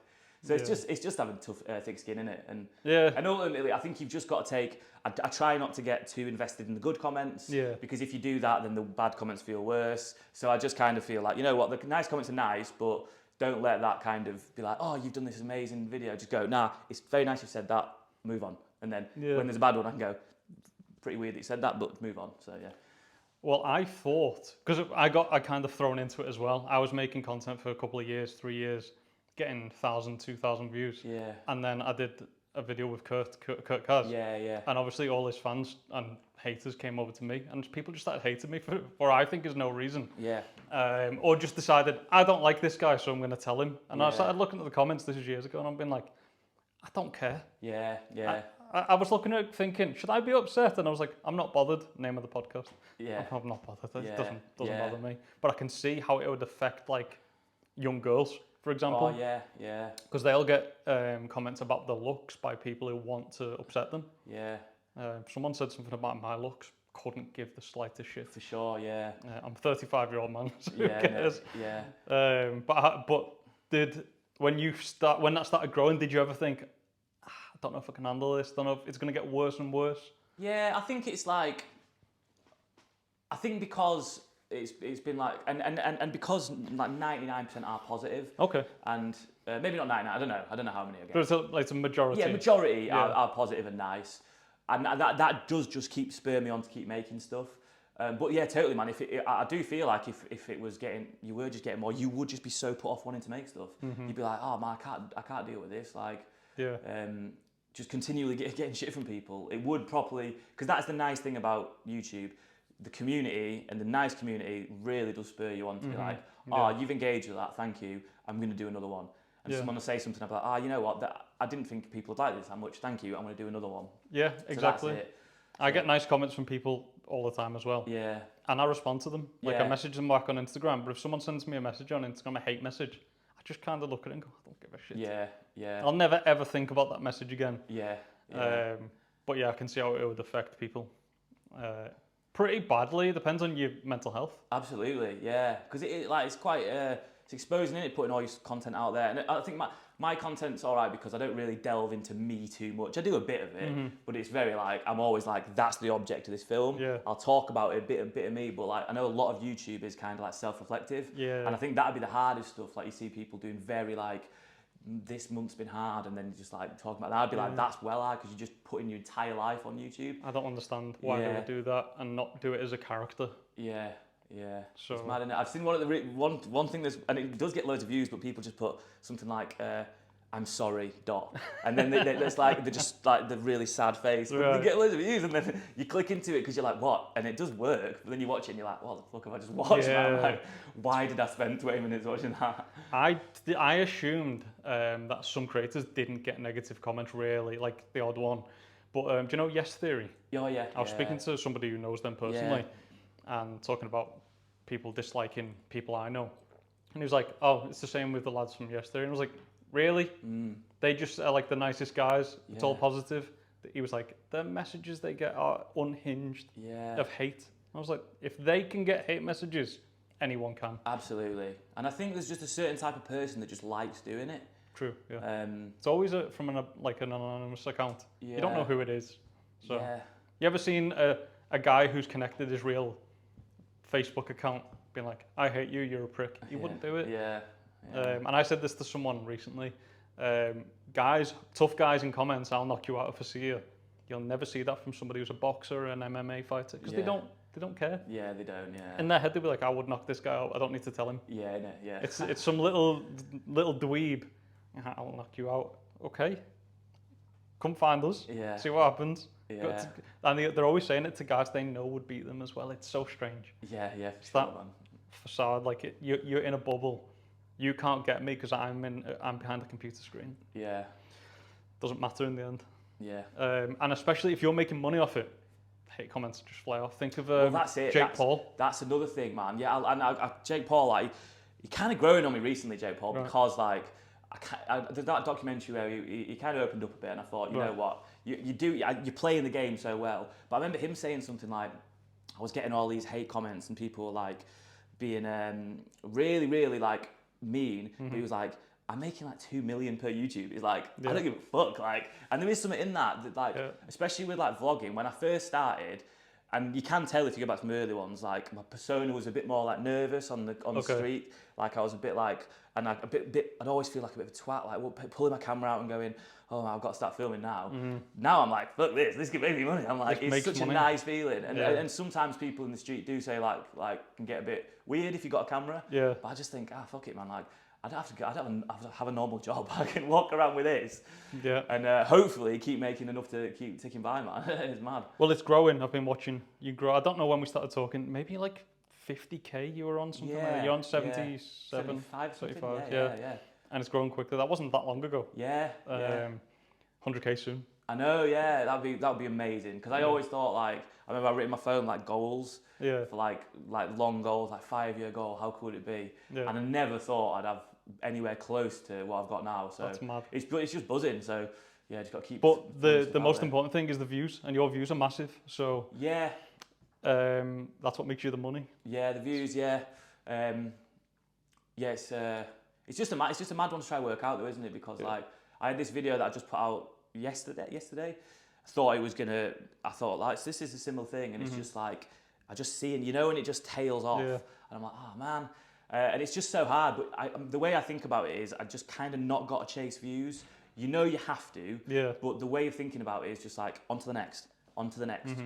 so it's just having tough, thick skin in it. And ultimately, I think you've just got to take. I try not to get too invested in the good comments, because if you do that, then the bad comments feel worse. So I just kind of feel like, you know what, the nice comments are nice, but don't let that kind of be like, oh, you've done this amazing video. Just go, nah, it's very nice you've said that. Move on. And then when there's a bad one, I can go, pretty weird that you said that, but move on. So yeah. Well, I thought, because I kind of thrown into it as well. I was making content for a couple of years, 3 years, getting 1,000, 2,000 views. Yeah. And then I did a video with Kurt Kaz. Yeah. And obviously all his fans and haters came over to me, and people just started hating me for I think is no reason. Yeah. Or just decided, I don't like this guy, so I'm going to tell him. And I started looking at the comments, this is years ago, and I've been like, I don't care. Yeah. I was looking at it thinking, should I be upset? And I was like, I'm not bothered. Name of the podcast. Yeah. I'm not bothered. It doesn't bother me. But I can see how it would affect like young girls, for example. Oh yeah. Because they'll get comments about the looks by people who want to upset them. Yeah. Someone said something about my looks. Couldn't give the slightest shit. For sure. Yeah. I'm a 35-year-old man. So who cares? Yeah. But when that started growing, did you ever think, I don't know if I can handle this. Don't know if it's going to get worse and worse. Yeah, I think it's like. I think because it's been like and because like 99% are positive. Okay. And maybe not 99. I don't know how many again. But it's a majority. Yeah, majority are positive and nice, and that does just keep spur me on to keep making stuff. But yeah, totally, man. I do feel like if it was you were just getting more, you would just be so put off wanting to make stuff. Mm-hmm. You'd be like, oh man, I can't deal with this. Like. Yeah. Just continually getting shit from people. It would properly, because that's the nice thing about YouTube. The community and the nice community really does spur you on to be like, you've engaged with that, thank you. I'm going to do another one. And someone will say something about, you know what, I didn't think people would like this that much. Thank you. I'm going to do another one. Yeah, exactly. So that's it. I get nice comments from people all the time as well. Yeah. And I respond to them. Like I message them back on Instagram. But if someone sends me a message on Instagram, a hate message, I just kind of look at it and go, I don't give a shit. Yeah. I'll never ever think about that message again. Yeah. But yeah, I can see how it would affect people pretty badly. It depends on your mental health. Absolutely, yeah. Because it's quite it's exposing it, putting all your content out there. And I think my content's all right because I don't really delve into me too much. I do a bit of it, but it's very like I'm always like that's the object of this film. Yeah. I'll talk about it a bit of me, but like I know a lot of YouTube is kind of like self-reflective. Yeah. And I think that'd be the hardest stuff. Like you see people doing very like this month's been hard, and then just like talking about that. I'd be like, that's well hard because you're just putting your entire life on YouTube. I don't understand why they would do that and not do it as a character. Yeah. Yeah, So it's mad, isn't it? I've seen one of the one thing that's, and it does get loads of views, but people just put something like "I'm sorry," and then it's like they're just like the really sad face. But they get loads of views, and then you click into it because you're like, "What?" And it does work, but then you watch it and you're like, "What the fuck have I just watched?" Yeah. I'm like, "Why did I spend 20 minutes watching that?" I assumed that some creators didn't get negative comments really, like the odd one. But do you know Yes Theory? Oh yeah. I was speaking to somebody who knows them personally and talking about people disliking people I know. And he was like, oh, it's the same with the lads from Yes Theory. And I was like, really? They just are like the nicest guys. It's all positive. He was like, the messages they get are unhinged of hate. I was like, if they can get hate messages, anyone can. Absolutely. And I think there's just a certain type of person that just likes doing it. True, yeah. It's always from an anonymous account. Yeah. You don't know who it is. So, Yeah. you ever seen a guy who's connected his real Facebook account being like, I hate you, you're a prick? He wouldn't do it. Yeah. And I said this to someone recently. Guys, tough guys in comments, I'll knock you out if I see you. You'll never see that from somebody who's a boxer or an MMA fighter because they don't care. Yeah, they don't. Yeah. In their head, they'll be like, I would knock this guy out. I don't need to tell him. Yeah. No, yeah. It's some little dweeb. I'll knock you out. Okay. Come find us. Yeah. See what happens. Yeah. And they're always saying it to guys they know would beat them as well. It's so strange. Yeah. It's that facade. Like you're in a bubble. You can't get me because I'm behind a computer screen. Yeah. Doesn't matter in the end. Yeah. And especially if you're making money off it, hate comments just fly off. Think of that's it. Jake Paul. That's another thing, man. Yeah, and Jake Paul, like, he kind of growing on me recently, Jake Paul, because like, there's that documentary where he kind of opened up a bit, and I thought, you know what, you're playing the game so well. But I remember him saying something like, I was getting all these hate comments, and people were like being really, really like mean. But he was like, I'm making like 2 million per YouTube. He's like, I don't give a fuck. Like, and there is something in that like, especially with like vlogging. When I first started, and you can tell if you go back to my early ones, like my persona was a bit more like nervous on the street. Like I was a bit like, and I'd always feel like a bit of a twat, like pulling my camera out and going, oh, I've got to start filming now. Now I'm like, fuck this can make me money. I'm like, it's such a nice feeling. And sometimes people in the street do say like can get a bit weird if you got a camera. Yeah. But I just think, fuck it, man. Like, I don't have to have a normal job. I can walk around with this. Yeah. And hopefully keep making enough to keep ticking by, man. It's mad. Well, it's growing. I've been watching you grow. I don't know when we started talking. Maybe like 50k you were on something like that. You're on 77, 75, 75. Yeah. And it's growing quickly. That wasn't that long ago. Yeah. 100k soon. I know, yeah. That'd be amazing. Because I always thought, like, I remember I written my phone like goals. Yeah. For like long goals, like 5-year goal. How cool would it be? Yeah. And I never thought I'd have anywhere close to what I've got now. So that's mad. It's just buzzing. So yeah, just got to keep. But the most important thing is the views, and your views are massive. So yeah. That's what makes you the money. Yeah, the views. Yeah. It's just a mad one to try and work out though, isn't it? Because like I had this video that I just put out yesterday. I thought like this is a similar thing, and it's just like I just see, and and it just tails off, and I'm like, oh man, and it's just so hard. But the way I think about it is I just kind of not got to chase views. You have to, but the way of thinking about it is just like on to the next.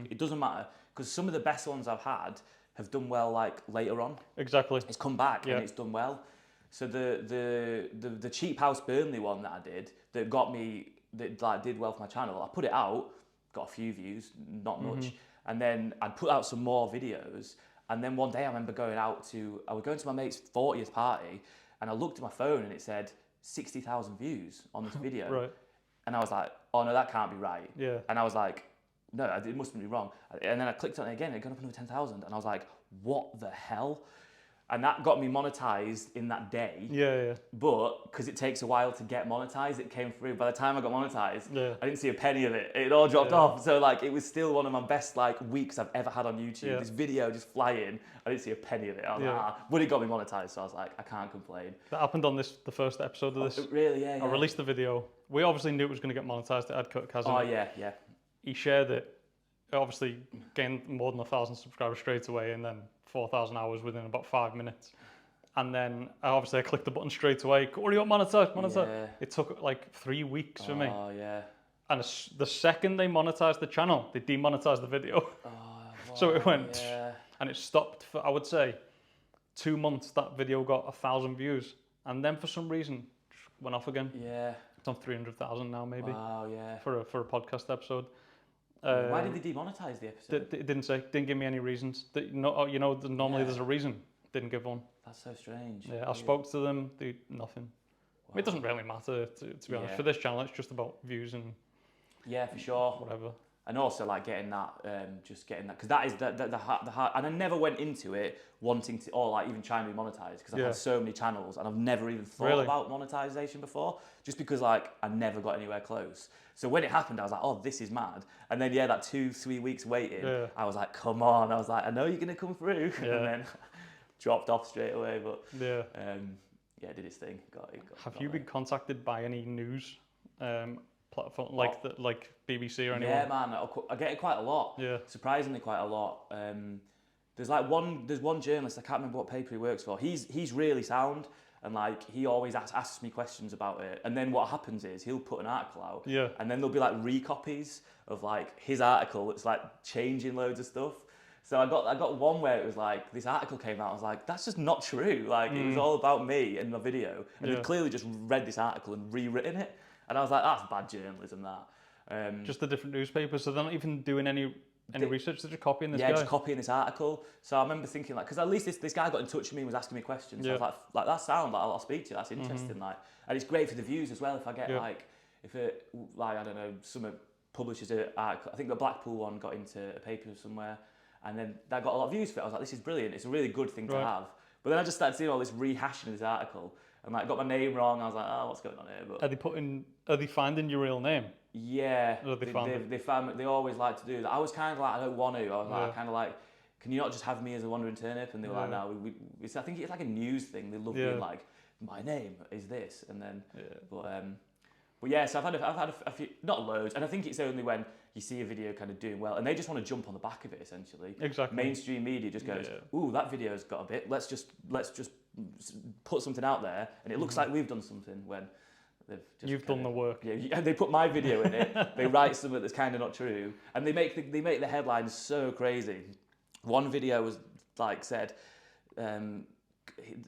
It doesn't matter because some of the best ones I've had have done well like later on. Exactly. It's come back and it's done well. So the Cheap House Burnley one that I did that got me that like did well for my channel. I put it out, got a few views, not much, and then I'd put out some more videos. And then one day I remember I was going to my mate's 40th party, and I looked at my phone and it said 60,000 views on this video. Right. And I was like, oh no, that can't be right. Yeah. And I was like, no, it must be wrong. And then I clicked on it again, it got up another 10,000, and I was like, what the hell? And that got me monetized in that day. Yeah. But because it takes a while to get monetized, it came through. By the time I got monetized, I didn't see a penny of it. It all dropped off. So like, it was still one of my best like weeks I've ever had on YouTube. Yeah. This video just flying. I didn't see a penny of it. I was like, but it got me monetized. So I was like, I can't complain. That happened on the first episode of this. Really? Yeah. I released the video. We obviously knew it was going to get monetized. It had Kaz. Oh yeah. He shared it. It obviously gained more than 1,000 subscribers straight away, and then 4,000 hours within about 5 minutes. And then obviously I clicked the button straight away. Hurry up, monetize. Yeah. It took like 3 weeks for me. Oh yeah. And the second they monetized the channel, they demonetized the video. So it went. Yeah. and it stopped for, I would say, 2 months. That video got 1,000 views, and then for some reason went off again. Yeah. It's on 300,000 now, maybe. Wow, yeah. For a podcast episode. Why did they demonetize the episode? It didn't say. Didn't give me any reasons. Normally there's a reason. Didn't give one. That's so strange. Yeah, I spoke to them. Nothing. Wow. It doesn't really matter, to be honest. For this channel, it's just about views and for sure. Whatever. And also like getting that, because that is the hard. And I never went into it wanting to, or like even trying to be monetized, because I've had so many channels and I've never even thought about monetization before, just because like I never got anywhere close. So when it happened, I was like, oh, this is mad. And then that 2-3 weeks waiting, I was like, come on. I was like, I know you're gonna come through, and then dropped off straight away. But it did its thing. Have you been contacted by any news platform like BBC or anyone? Yeah, man, I get it quite a lot. Yeah, surprisingly quite a lot. There's one journalist, I can't remember what paper he works for. He's really sound, and like he always asks me questions about it. And then what happens is he'll put an article out, and then there'll be like recopies of like his article that's like changing loads of stuff. So I got one where it was like this article came out. I was like, that's just not true. Like it was all about me and my video, and they've clearly just read this article and rewritten it. And I was like, that's bad journalism, that. Just a different newspaper, so they're not even doing any research, they're just copying this guy? Yeah, just copying this article. So I remember thinking, like, because at least this guy got in touch with me and was asking me questions. So I was like, that sound, like, I'll speak to you, that's interesting. Like, and it's great for the views as well. If I get, I don't know, someone publishes an article, I think the Blackpool one got into a paper somewhere, and then that got a lot of views for it. I was like, this is brilliant, it's a really good thing to have. But then I just started seeing all this rehashing of this article, and like got my name wrong. I was like, oh, what's going on here? But are they finding your real name? Yeah, they always like to do that. I was kind of like, I don't want to. I was like, kind of like, can you not just have me as a Wandering Turnip? And they were like, no. I think it's like a news thing. They love being like, my name is this, and then. But yeah, so I've had a few, not loads, and I think it's only when you see a video kind of doing well, and they just want to jump on the back of it essentially. Exactly. Mainstream media just goes, ooh, that video's got a bit. Let's just put something out there, and it looks like we've done something when they've just you've done the work. Yeah, they put my video in it. They write something that's kind of not true, and they make the headlines so crazy. One video was like said, the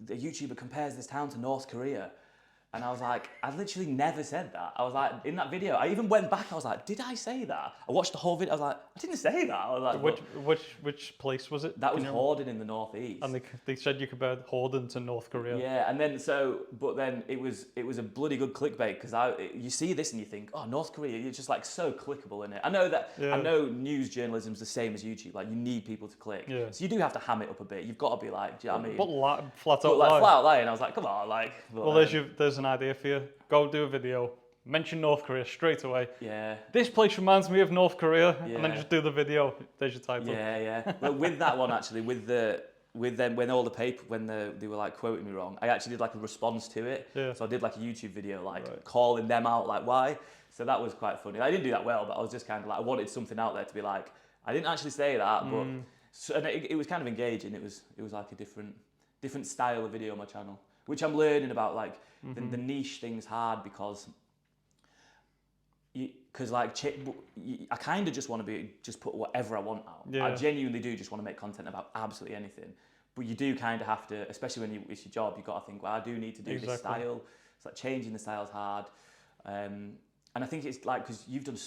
YouTuber compares this town to North Korea. And I was like, I literally never said that. I was like, in that video, I even went back, I was like, did I say that? I watched the whole video, I was like, I didn't say that. I was like, which place was it? That was Horden in the northeast. And they said you compared Horden to North Korea. Yeah, and then but then it was a bloody good clickbait, because you see this and you think, oh, North Korea, you're just like so clickable in it. I know news journalism's the same as YouTube, like you need people to click. Yeah. So you do have to ham it up a bit. You've got to be like, do you know what I mean? But flat out lie. And I was like, come on, like. But, well, there's an idea for you. Go do a video. Mention North Korea straight away. Yeah. This place reminds me of North Korea, and then just do the video. There's your title. Yeah. Well, with that one actually, with them when all the paper they were like quoting me wrong, I actually did like a response to it. Yeah. So I did like a YouTube video like calling them out, like why. So that was quite funny. I didn't do that well, but I was just kind of like, I wanted something out there to be like, I didn't actually say that, but and it was kind of engaging. It was like a different style of video on my channel, which I'm learning about. Like the niche thing's hard because like I kind of just want to just put whatever I want out. Yeah. I genuinely do just want to make content about absolutely anything. But you do kind of have to, especially when it's your job, you've got to think, well, I do need to do this style. It's like changing the style's hard. And I think it's like, because you've done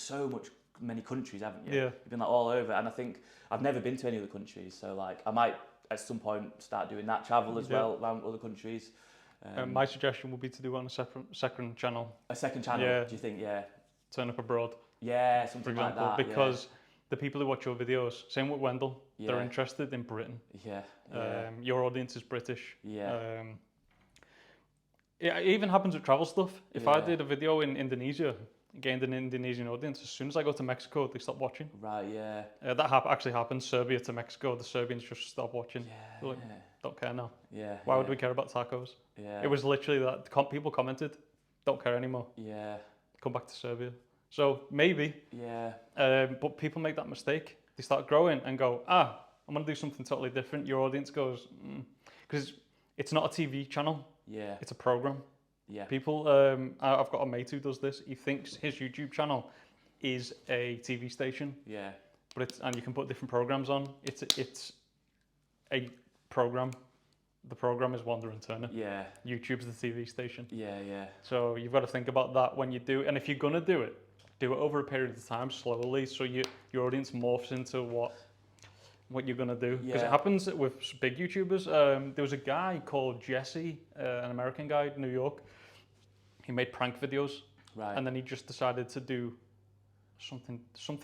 many countries, haven't you? Yeah. You've been like all over. And I think I've never been to any other countries. So like I might at some point start doing that travel as well around other countries. My suggestion would be to do it on a second channel. A second channel, do you think? Yeah. Turn up abroad. Yeah, something for example, like that. Because the people who watch your videos, same with Wendell, they're interested in Britain. Yeah. Your audience is British. Yeah. It even happens with travel stuff. If I did a video in Indonesia, gained an Indonesian audience, as soon as I go to Mexico, they stop watching. Right, yeah. That actually happened, Serbia to Mexico, the Serbians just stop watching. Yeah, like, don't care now. Yeah. Why would we care about tacos? Yeah. It was literally that people commented, don't care anymore. Yeah. Come back to Serbia. So maybe. Yeah. But people make that mistake. They start growing and go, I'm going to do something totally different. Your audience goes, because it's not a TV channel. Yeah. It's a program. Yeah. People, I've got a mate who does this. He thinks his YouTube channel is a TV station. Yeah. And you can put different programs on. It's a program. The program is Wandering Turnip. Yeah. YouTube's the TV station. Yeah, yeah. So you've got to think about that when you do it. And if you're gonna do it over a period of time, slowly, so your audience morphs into what you're gonna do. Because it happens with big YouTubers. There was a guy called Jesse, an American guy in New York. He made prank videos, right? And then he just decided to do something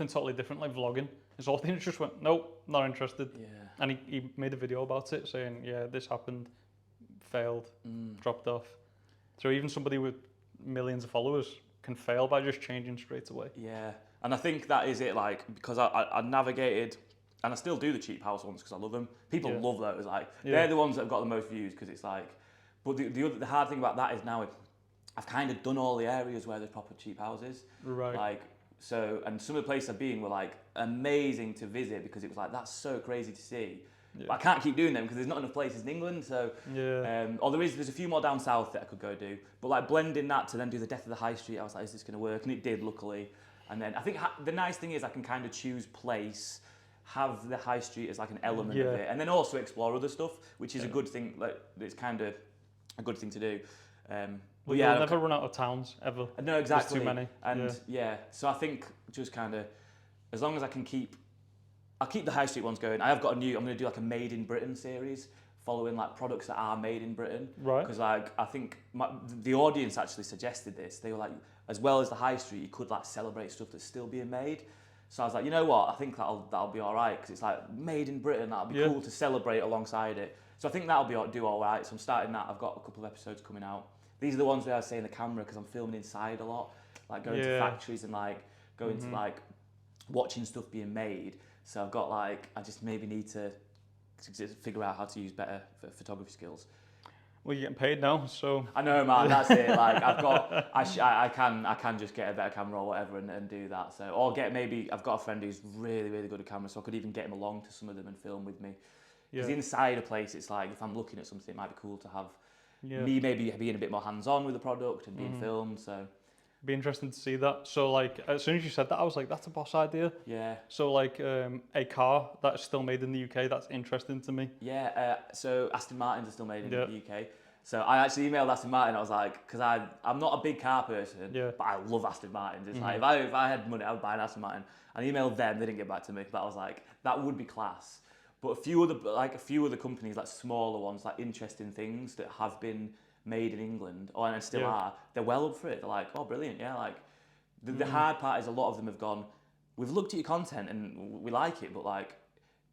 totally different, like vlogging. His audience just went, nope, not interested. Yeah. And he made a video about it, saying, yeah, this happened, failed, dropped off. So even somebody with millions of followers can fail by just changing straight away. Yeah, and I think that is it. Like, because I navigated, and I still do the cheap house ones because I love them. People love those. Like, they're the ones that have got the most views because it's like. But the hard thing about that is now I've kind of done all the areas where there's proper cheap houses. Right. Like, so, and some of the places I've been were like amazing to visit because it was like, that's so crazy to see. Yeah. But I can't keep doing them because there's not enough places in England. So, or there's a few more down south that I could go do. But like blending that to then do the Death of the High Street, I was like, is this going to work? And it did, luckily. And then I think the nice thing is I can kind of choose place, have the High Street as like an element of it, and then also explore other stuff, which is a good thing. Like, it's kind of a good thing to do. Well, you'll never run out of towns, ever. No, exactly. There's too many. And so I think just kind of, as long as I can I'll keep the High Street ones going. I'm going to do like a Made in Britain series, following like products that are made in Britain. Right. Because like, I think the audience actually suggested this. They were like, as well as the High Street, you could like celebrate stuff that's still being made. So I was like, you know what? I think that'll be all right because it's like made in Britain. That'll be cool to celebrate alongside it. So I think that'll do all right. So I'm starting that. I've got a couple of episodes coming out. These are the ones where I say in the camera because I'm filming inside a lot, like going to factories and like going to like watching stuff being made. So I've got like, I just maybe need to figure out how to use better photography skills. Well, you're getting paid now, so. I know, man. That's it. Like I can just get a better camera or whatever and do that. So I've got a friend who's really really good at camera, so I could even get him along to some of them and film with me. Because inside a place, it's like if I'm looking at something, it might be cool to have me maybe being a bit more hands-on with the product and being filmed. So. Be interesting to see that. So like, as soon as you said that, I was like, that's a boss idea. Yeah. So like, a car that's still made in the UK, that's interesting to me. Yeah. So Aston Martins are still made in the UK. So I actually emailed Aston Martin. I was like, because I'm not a big car person, but I love Aston Martins. It's like if I had money, I would buy an Aston Martin. I emailed them. They didn't get back to me, but I was like, that would be class. But a few other companies, like smaller ones, like interesting things that have been made in England, and still are, they're well up for it. They're like, oh, brilliant, yeah. Like, the hard part is a lot of them have gone, we've looked at your content and we like it, but like,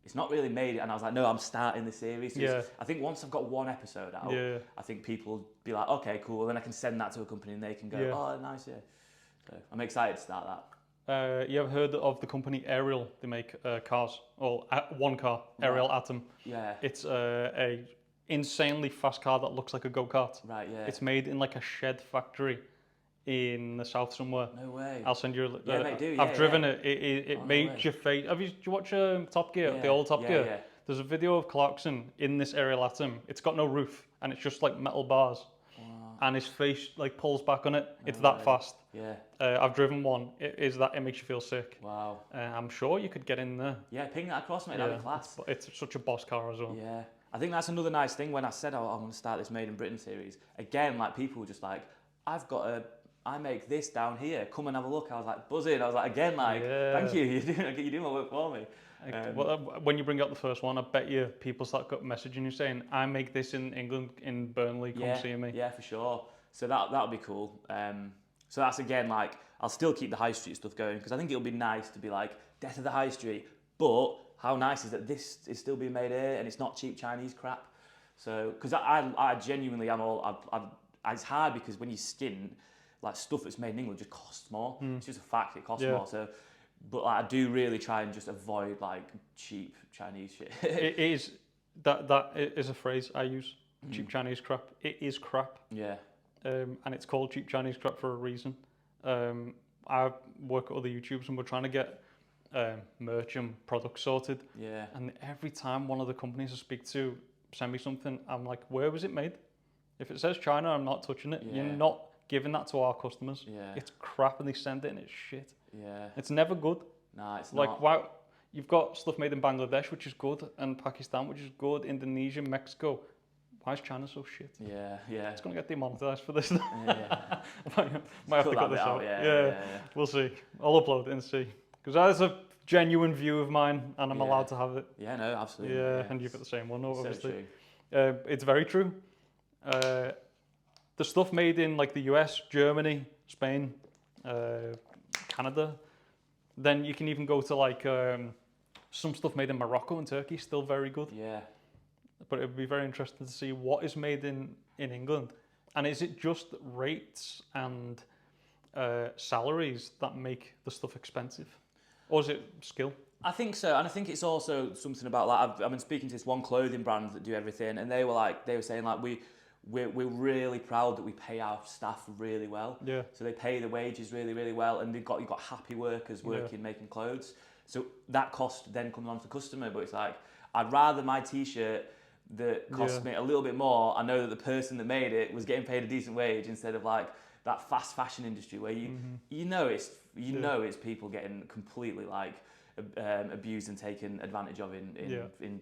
it's not really made it. And I was like, no, I'm starting the series. I think once I've got one episode out, I think people will be like, okay, cool. Then I can send that to a company and they can go, oh, nice, yeah. So I'm excited to start that. You ever heard of the company Ariel? They make cars, or one car, Ariel Atom. Yeah. It's a insanely fast car that looks like a go-kart. Right, yeah. It's made in like a shed factory in the south somewhere. No way. I'll send you. I've driven it. It made your face. Did you watch Top Gear? The old Top Gear. Yeah. There's a video of Clarkson in this Ariel Atom. It's got no roof and it's just like metal bars. Wow. And his face like pulls back on it. It's that fast. Yeah. I've driven one. It makes you feel sick. Wow. I'm sure you could get in there. Yeah, ping that across, mate. That'd be class. It's such a boss car as well. Yeah. I think that's another nice thing when I said, I want to start this Made in Britain series. Again, like people were just like, I make this down here. Come and have a look. I was like buzzing. I was like, again, like, thank you. You're doing my work for me. When you bring out the first one, I bet you people start messaging you saying, I make this in England, in Burnley. Come see me. Yeah, for sure. So that'll be cool. So that's again, like, I'll still keep the High Street stuff going because I think it'll be nice to be like, Death of the High Street, but how nice is that this is still being made here and it's not cheap Chinese crap? So, because I genuinely am it's hard because when you skin, like stuff that's made in England just costs more. It's just a fact, it costs more. So, but like, I do really try and just avoid like cheap Chinese shit. It is, that is a phrase I use, cheap Chinese crap. It is crap. Yeah. And it's called cheap Chinese crap for a reason. I work at other YouTubes and we're trying to get merch and products sorted. Yeah. And every time one of the companies I speak to send me something, I'm like, where was it made? If it says China, I'm not touching it. You're not giving that to our customers. Yeah. It's crap and they send it and it's shit. Yeah. It's never good. Nah, it's like, not. why? You've got stuff made in Bangladesh, which is good, and Pakistan, which is good, Indonesia, Mexico. Why is China so shit? Yeah. It's going to get demonetized for this. Yeah. might have to cut this out. Yeah. We'll see. I'll upload it and see. Because that's a genuine view of mine, and I'm allowed to have it. Yeah, no, absolutely. Yeah, and you've got the same one, obviously. So true. It's very true. The stuff made in like the US, Germany, Spain, Canada, then you can even go to like some stuff made in Morocco and Turkey, still very good. Yeah. But it would be very interesting to see what is made in England. And is it just rates and salaries that make the stuff expensive? Or is it skill? I think so, and I think it's also something about like I've been speaking to this one clothing brand that do everything, and they were saying like we're really proud that we pay our staff really well. Yeah. So they pay the wages really well, and you've got happy workers working making clothes. So that cost then comes on to the customer, but it's like I'd rather my t-shirt that cost me a little bit more. I know that the person that made it was getting paid a decent wage instead of like that fast fashion industry where you know it's people getting completely like abused and taken advantage of in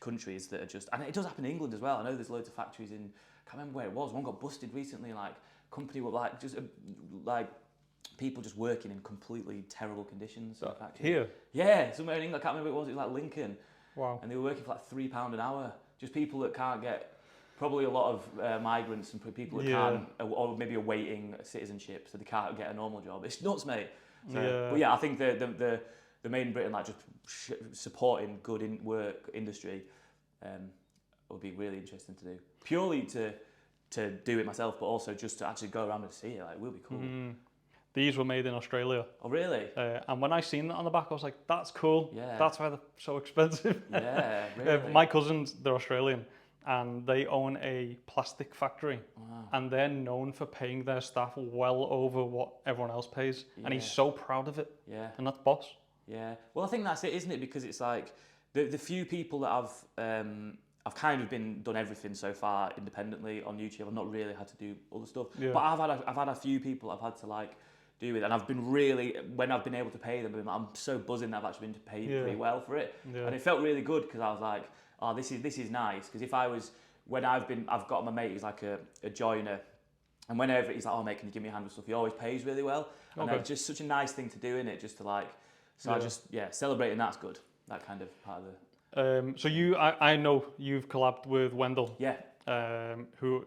countries that are just, and it does happen in England as well. I know there's loads of factories in, I can't remember where it was, one got busted recently, like company were like just like people just working in completely terrible conditions in the factory. Here? Yeah, somewhere in England, I can't remember what it was like Lincoln. Wow. And they were working for like £3 an hour, just people that can't get, probably a lot of migrants and people that can't, or maybe awaiting citizenship, so they can't get a normal job. It's nuts, mate. So, but yeah, I think the Made in Britain, like just supporting good work industry, would be really interesting to do. Purely to do it myself, but also just to actually go around and see it. Like, it will be cool. These were made in Australia. Oh, really? And when I seen that on the back, I was like, that's cool. Yeah. That's why they're so expensive. Yeah, really. My cousins, they're Australian, and they own a plastic factory. Wow. And they're known for paying their staff well over what everyone else pays. And he's so proud of it. Yeah. And that's boss. Yeah, well, I think that's it, isn't it? Because it's like the few people that I've kind of done everything so far independently on YouTube. I've not really had to do other stuff, but I've had a few people I've had to like do it, and I've been really, when I've been able to pay them, I'm so buzzing that I've actually been paid pretty well for it, and it felt really good because I was like, oh, this is nice. Because if I was, when I've got my mate who's like a joiner. And whenever he's like, oh mate, can you give me a hand with stuff? He always pays really well, and it's just such a nice thing to do in it, just to like. So I just, celebrating that's good. That kind of part of the... So I know you've collabed with Wendell. Yeah. Who,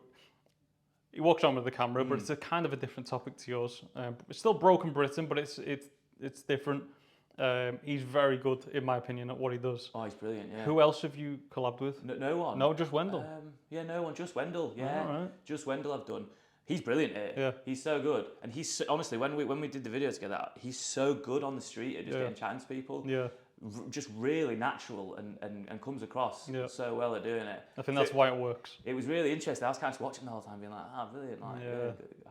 he walks on with the camera, but it's a kind of a different topic to yours. It's still Broken Britain, but it's different. He's very good, in my opinion, at what he does. Oh, he's brilliant, yeah. Who else have you collabed with? No one. No, just Wendell? No one, just Wendell, yeah. All right. Just Wendell I've done. He's brilliant at it. Yeah. He's so good. And he's so, honestly, when we did the video together, he's so good on the street at just getting chatting to people. Yeah. Just really natural and comes across so well at doing it. I think that's why it works. It was really interesting. I was kind of watching the whole time being like, brilliant. Like,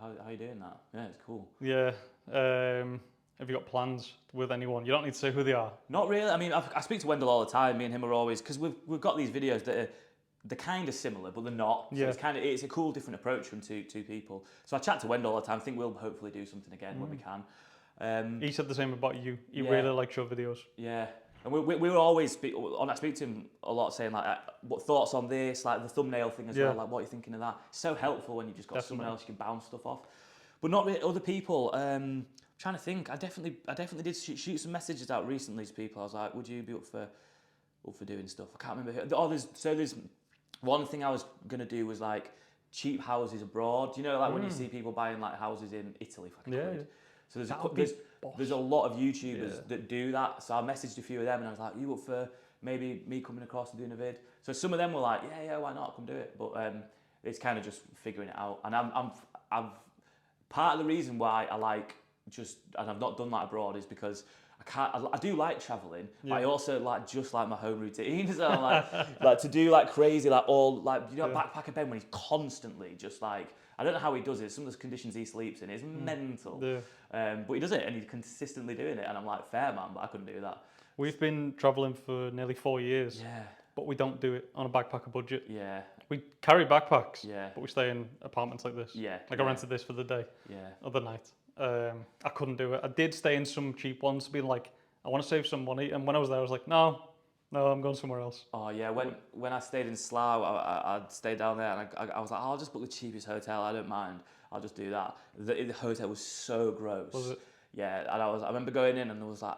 how are you doing that? Yeah, it's cool. Yeah. Have you got plans with anyone? You don't need to say who they are. Not really. I mean, I speak to Wendell all the time. Me and him are always, because we've got these videos that they're kind of similar, but they're not. So it's a cool, different approach from two people. So I chat to Wendell all the time. I think we'll hopefully do something again when we can. He said the same about you. He really likes your videos. Yeah, and we were always I speak to him a lot, saying like, what thoughts on this, like the thumbnail thing as well. Like, what are you thinking of that? It's so helpful when you've just got someone else you can bounce stuff off. But not really other people. Trying to think. I definitely did shoot some messages out recently to people. I was like, would you be up for doing stuff? I can't remember. There's one thing I was gonna do was like cheap houses abroad. You know, like when you see people buying like houses in Italy for like £1. So there's a lot of YouTubers that do that. So I messaged a few of them and I was like, you up for maybe me coming across and doing a vid? So some of them were like, yeah, why not? Come do it. But it's kind of just figuring it out. And I'm part of the reason why I like and I've not done that abroad is because I do like traveling, but I also like my home routine. So like to do like crazy, like all like, you know, Backpacker Ben when he's constantly just like, I don't know how he does it. Some of the conditions he sleeps in is mental. Yeah. But he does it and he's consistently doing it. And I'm like, fair man, but I couldn't do that. We've been traveling for nearly 4 years. Yeah. But we don't do it on a backpacker budget. Yeah. We carry backpacks. Yeah. But we stay in apartments like this. Yeah. Like I rented this for the day. Yeah. Or the night. I couldn't do it. I did stay in some cheap ones, being like I want to save some money. And when I was there, I was like, no, I'm going somewhere else. Oh yeah, when I stayed in Slough, I stayed down there, and I was like, I'll just book the cheapest hotel. I don't mind. I'll just do that. The hotel was so gross. Was it? Yeah, and I remember going in, and there was like,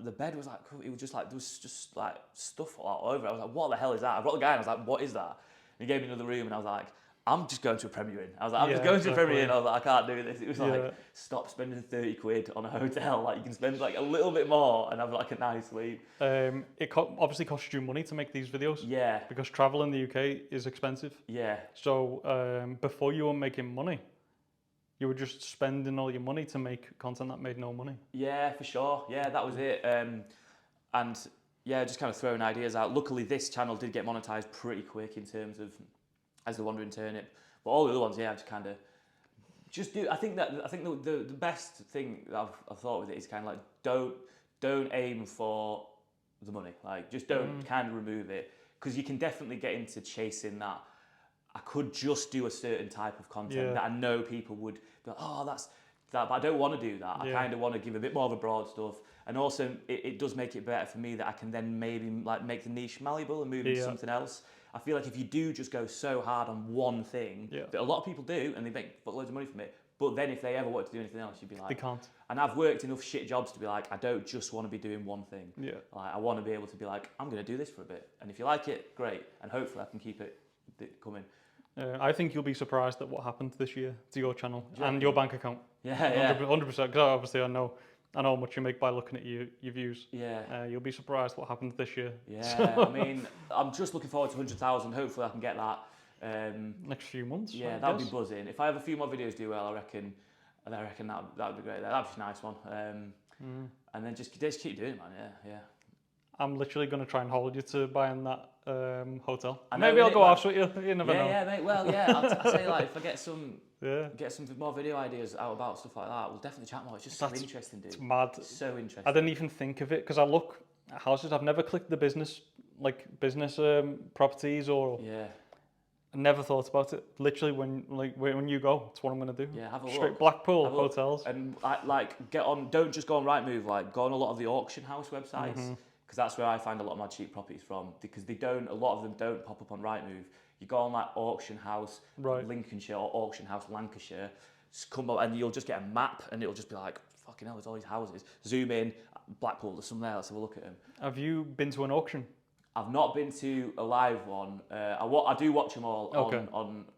the bed was like, it was just like, there was just like stuff all over it. I was like, what the hell is that? I brought the guy, and I was like, what is that? And he gave me another room, and I was like, I'm just going to a Premier Inn. I was like, I'm just going to a Premier Inn. I was like, I can't do this. It was like, stop spending 30 quid on a hotel. Like, you can spend like a little bit more and have like a nice sleep. It obviously costs you money to make these videos. Yeah. Because travel in the UK is expensive. Yeah. So before you were making money, you were just spending all your money to make content that made no money. Yeah, for sure. Yeah, that was it. And yeah, just kind of throwing ideas out. Luckily, this channel did get monetized pretty quick in terms of as the Wandering Turnip, but all the other ones, yeah, just kind of just do. I think the best thing that I've thought with it is kind of like don't aim for the money. Like just don't kind of remove it, because you can definitely get into chasing that. I could just do a certain type of content that I know people would be like, oh, that's that, but I don't want to do that. I kind of want to give a bit more of a broad stuff, and also it does make it better for me that I can then maybe like make the niche malleable and move into something else. I feel like if you do just go so hard on one thing, that a lot of people do, and they make loads of money from it, but then if they ever want to do anything else, you'd be like... They can't. And I've worked enough shit jobs to be like, I don't just want to be doing one thing. Yeah. Like, I want to be able to be like, I'm going to do this for a bit. And if you like it, great. And hopefully I can keep it coming. I think you'll be surprised at what happened this year to your channel and your bank account. Yeah, 100%. Because obviously I know how much you make by looking at your views. Yeah. You'll be surprised what happened this year. Yeah, I mean, I'm just looking forward to 100,000. Hopefully I can get that. Next few months. Yeah, that'll be buzzing. If I have a few more videos do well, I reckon that would be great. That'd be a nice one. And then just keep doing it, man. Yeah. I'm literally going to try and hold you to buying that hotel. Maybe I'll go off with you. You never know. Yeah, mate. Well, yeah. I'll say like if I get some more video ideas out about stuff like that, we'll definitely chat more. It's just so interesting, dude. It's mad. It's so interesting. I didn't even think of it because I look at houses. I've never clicked the business properties or. Yeah. I never thought about it. Literally, when you go, it's what I'm going to do. Yeah, have a straight look. Blackpool hotels. And like get on. Don't just go on Rightmove. Like go on a lot of the auction house websites. Because that's where I find a lot of my cheap properties from. Because a lot of them don't pop up on Rightmove. You go on like Auction House Lincolnshire or Auction House Lancashire, come up and you'll just get a map and it'll just be like, fucking hell, there's all these houses. Zoom in, Blackpool, there's some there, let's have a look at them. Have you been to an auction? I've not been to a live one. I do watch them all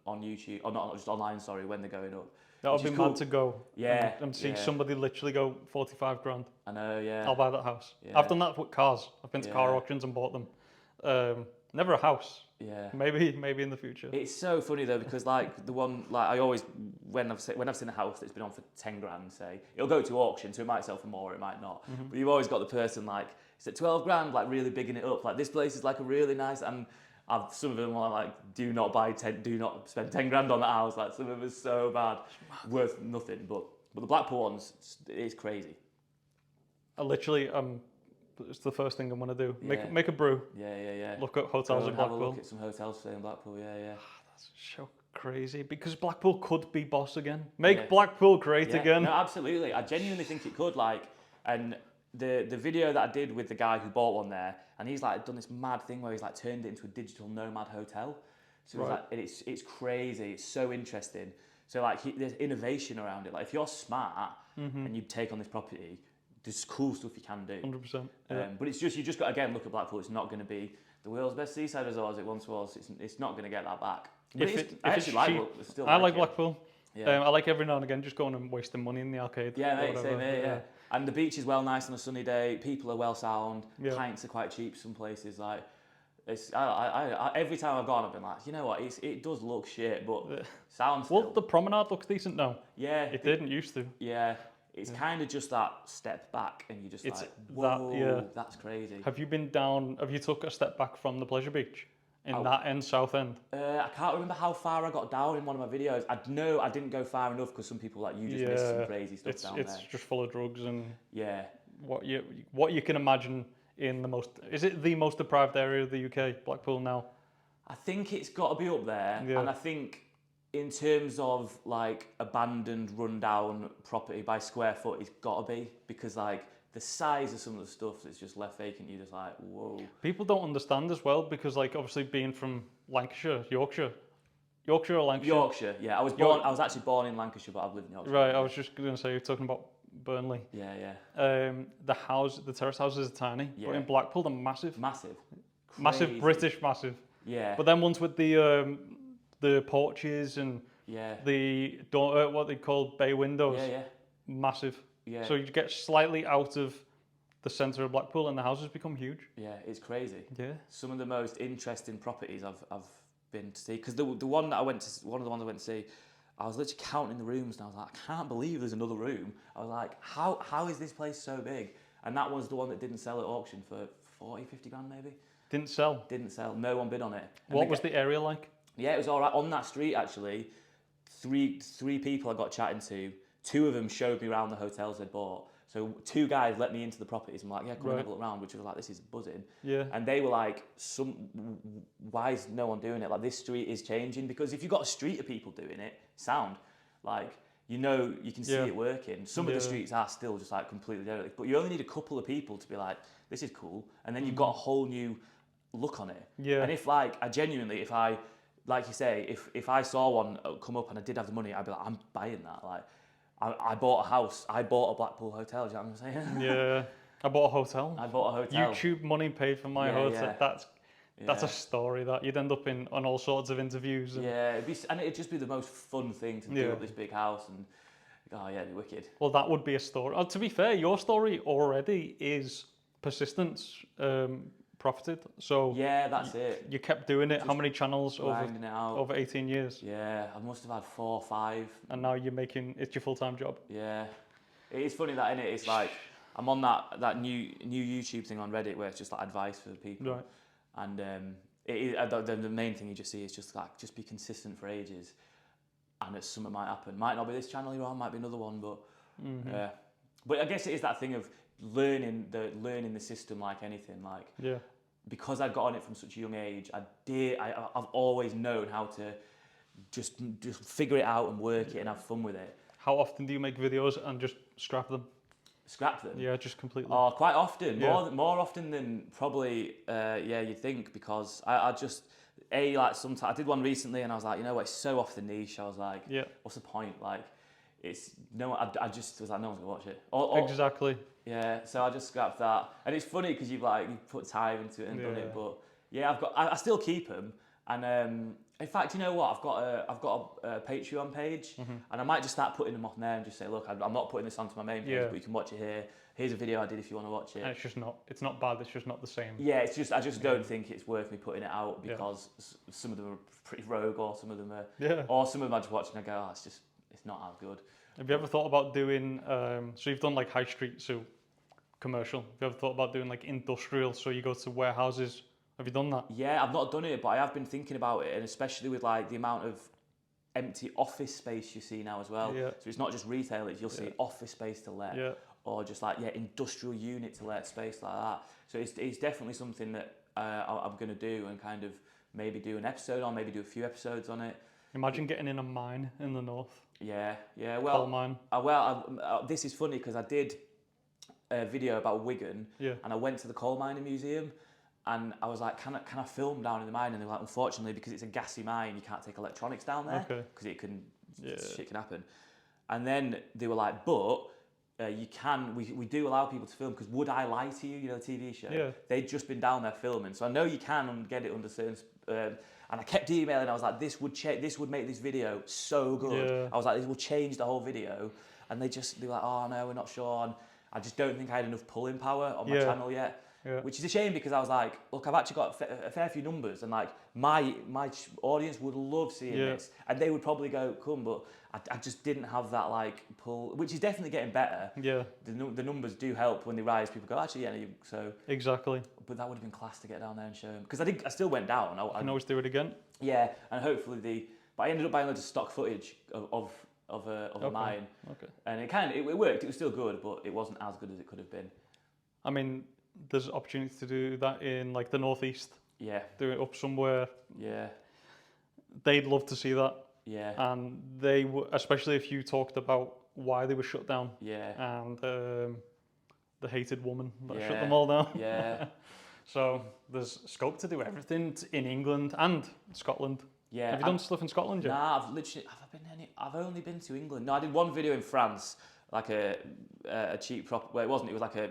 on YouTube, or not just online, sorry, when they're going up. That would be mad to go. Yeah. And see somebody literally go 45 grand. I know, yeah. I'll buy that house. Yeah. I've done that with cars. I've been to car auctions and bought them. Never a house. Yeah. Maybe in the future. It's so funny though, because like the one, like I always, when I've seen a house that's been on for 10 grand, say, it'll go to auction, so it might sell for more, it might not. But you've always got the person like, it's at 12 grand, like really bigging it up. Like this place is like a really nice, and some of them are like, do not spend 10 grand on that house. Like some of them are so bad, worth nothing. But the Blackpool ones, it's crazy. I literally, it's the first thing I'm gonna do. Make a brew. Yeah. Look at hotels in Blackpool. Have a look at some hotels in Blackpool. Yeah. That's so crazy because Blackpool could be boss again. Make Blackpool great again. No, absolutely. I genuinely think it could. Like, and the video that I did with the guy who bought one there, and he's like done this mad thing where he's like turned it into a digital nomad hotel. So it's crazy. It's so interesting. So like there's innovation around it. Like if you're smart and you take on this property, there's cool stuff you can do. 100%. But it's just, you just got to again look at Blackpool. It's not going to be the world's best seaside resort as it once was. It's not going to get that back. But I like Blackpool. Yeah. I like every now and again just going and wasting money in the arcade. Yeah, mate, same here, yeah. And the beach is well nice on a sunny day. People are well sound. Yeah. Pints are quite cheap some places. Like, I every time I've gone, I've been like, you know what? It does look shit, but sounds. Well, the promenade looks decent now. Yeah, it didn't used to. Yeah, it's kind of just that step back, and you just like, whoa, that's crazy. Have you been down? Have you took a step back from the pleasure beach? In that end, south end? I can't remember how far I got down in one of my videos. I know I didn't go far enough because some people like you just missed some crazy stuff down there. It's just full of drugs and what you can imagine in the most. Is it the most deprived area of the UK, Blackpool now? I think it's got to be up there, and I think in terms of like abandoned, rundown property by square foot, it's got to be because like the size of some of the stuff that's just left vacant, you're just like, whoa. People don't understand as well because, like, obviously being from Lancashire, Yorkshire or Lancashire. Yorkshire, yeah. I was actually born in Lancashire, but I've lived in Yorkshire. Right, I was just going to say, you're talking about Burnley. Yeah. The terrace houses are tiny, but in Blackpool they're massive. Massive. Massive, Crazy. British massive. Yeah. But then ones with the porches and the door, what they call bay windows. Yeah. Massive. Yeah. So you get slightly out of the centre of Blackpool and the houses become huge. Yeah, it's crazy. Yeah. Some of the most interesting properties I've been to see, because the one that I went to, one of the ones I went to see, I was literally counting the rooms and I was like, I can't believe there's another room. I was like, how is this place so big? And that was the one that didn't sell at auction for 40, 50 grand maybe. Didn't sell. No one bid on it. And what was the area like? Yeah, it was all right. On that street, actually, three people I got chatting to, 2 of them showed me around the hotels they'd bought. So 2 guys let me into the properties. I'm like, yeah, come and have a look around, which was like, this is buzzing. Yeah. And they were like, why is no one doing it? Like, this street is changing, because if you've got a street of people doing it, sound, like, you can see it working. Some of the streets are still just like completely derelict, but you only need a couple of people to be like, this is cool. And then you've got a whole new look on it. Yeah. And if like, like you say, if I saw one come up and I did have the money, I'd be like, I'm buying that. Like, I bought a house, I bought a Blackpool hotel, do you know what I'm saying? Yeah. I bought a hotel. I bought a hotel. YouTube money paid for my hotel. Yeah. That's a story that you'd end up on all sorts of interviews. And it'd just be the most fun thing to do up this big house, and it'd be wicked. Well, that would be a story. Oh, to be fair, your story already is persistence profited. So yeah, that's it. You kept doing it. Just how many channels over 18 years? Yeah, I must have had 4 or 5. And now it's your full-time job. Yeah, it is funny that, innit? It's like I'm on that new YouTube thing on Reddit where it's just like advice for people. Right. And the main thing you just see is just be consistent for ages, and something might happen. Might not be this channel you're on, might be another one, but but I guess it is that thing of learning the system like anything. Like because I got on it from such a young age, I've always known how to just figure it out and work it and have fun with it. How often do you make videos and just scrap them? Scrap them? Yeah, just completely. Oh, quite often. More often than probably, you'd think, because I just, sometimes, I did one recently and I was like, you know what, it's so off the niche. I was like, what's the point? Like, I just was like, no one's gonna watch it. Exactly. Yeah, so I just scrapped that. And it's funny because you put time into it and done it, but yeah, I still keep them. And in fact, you know what? I've got a Patreon page, and I might just start putting them on there and just say, look, I'm not putting this onto my main page, but you can watch it here. Here's a video I did if you want to watch it. And it's not bad. It's just not the same. Yeah, I just don't think it's worth me putting it out because some of them are pretty rogue, or some of them are, or some of them I just watch and I go, oh, it's not as good. Have you ever thought about doing? So you've done like high street, so commercial. Have you ever thought about doing like industrial? So you go to warehouses. Have you done that? Yeah, I've not done it, but I have been thinking about it, and especially with like the amount of empty office space you see now as well. Yeah. So it's not just retail; you'll see office space to let, or just like industrial unit to let space like that. So it's definitely something that I'm going to do, and kind of maybe do an episode on, maybe do a few episodes on it. Imagine getting in a mine in the north. Yeah. Well, coal mine. This is funny because I did a video about Wigan, and I went to the coal mining museum. And I was like, can I film down in the mine? And they were like, unfortunately, because it's a gassy mine, you can't take electronics down there because shit can happen. And then they were like, but you can. We do allow people to film because Would I Lie to You? You know, the TV show. Yeah. They'd just been down there filming, so I know you can get it under certain. And I kept emailing. I was like, this would make this video so good. Yeah. I was like, this will change the whole video. And they were like, oh no, we're not sure. And I just don't think I had enough pulling power on my channel yet. Yeah. Which is a shame because I was like, look, I've actually got a fair few numbers, and like my audience would love seeing this, and they would probably go, come, but I just didn't have that like pull, which is definitely getting better. Yeah, the numbers do help when they rise. People go, actually, so exactly. But that would have been class to get down there and show them, because I still went down. I can always do it again. Yeah, and hopefully but I ended up buying loads of stock footage of a mine. Okay. And it worked. It was still good, but it wasn't as good as it could have been. I mean, there's opportunity to do that in like the northeast. Yeah. Do it up somewhere. Yeah. They'd love to see that. Yeah. And especially if you talked about why they were shut down. Yeah. And the hated woman that shut Yeah. them all down. Yeah. So there's scope to do everything in England and Scotland. Yeah. Have you done stuff in Scotland yet? Nah, I've only been to England. No, I did one video in France, like a cheap prop. Well, it wasn't. It was like a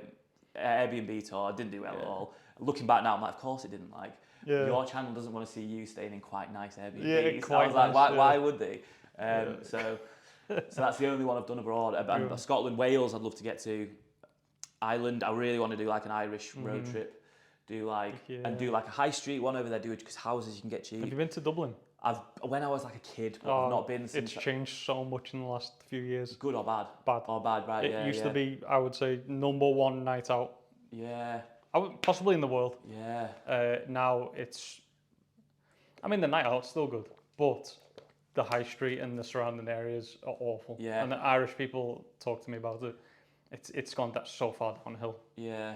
Airbnb tour. I didn't do well at all. Looking back now, I'm like, of course it didn't. Like, your channel doesn't want to see you staying in quite nice Airbnbs. Yeah, I was like, nice, why would they? So that's the only one I've done abroad. And Scotland, Wales, I'd love to get to. Ireland, I really want to do like an Irish road trip. Do like a high street one over there. Do it because houses you can get cheap. Have you been to Dublin? When I was like a kid, but I've not been since. It's changed so much in the last few years. Good or bad? Bad. Or bad, right? It used to be, I would say, #1 night out. Yeah. Possibly in the world. Yeah. Now it's, I mean, the night out's still good, but the high street and the surrounding areas are awful. Yeah. And the Irish people talk to me about it. It's gone that so far downhill. Yeah.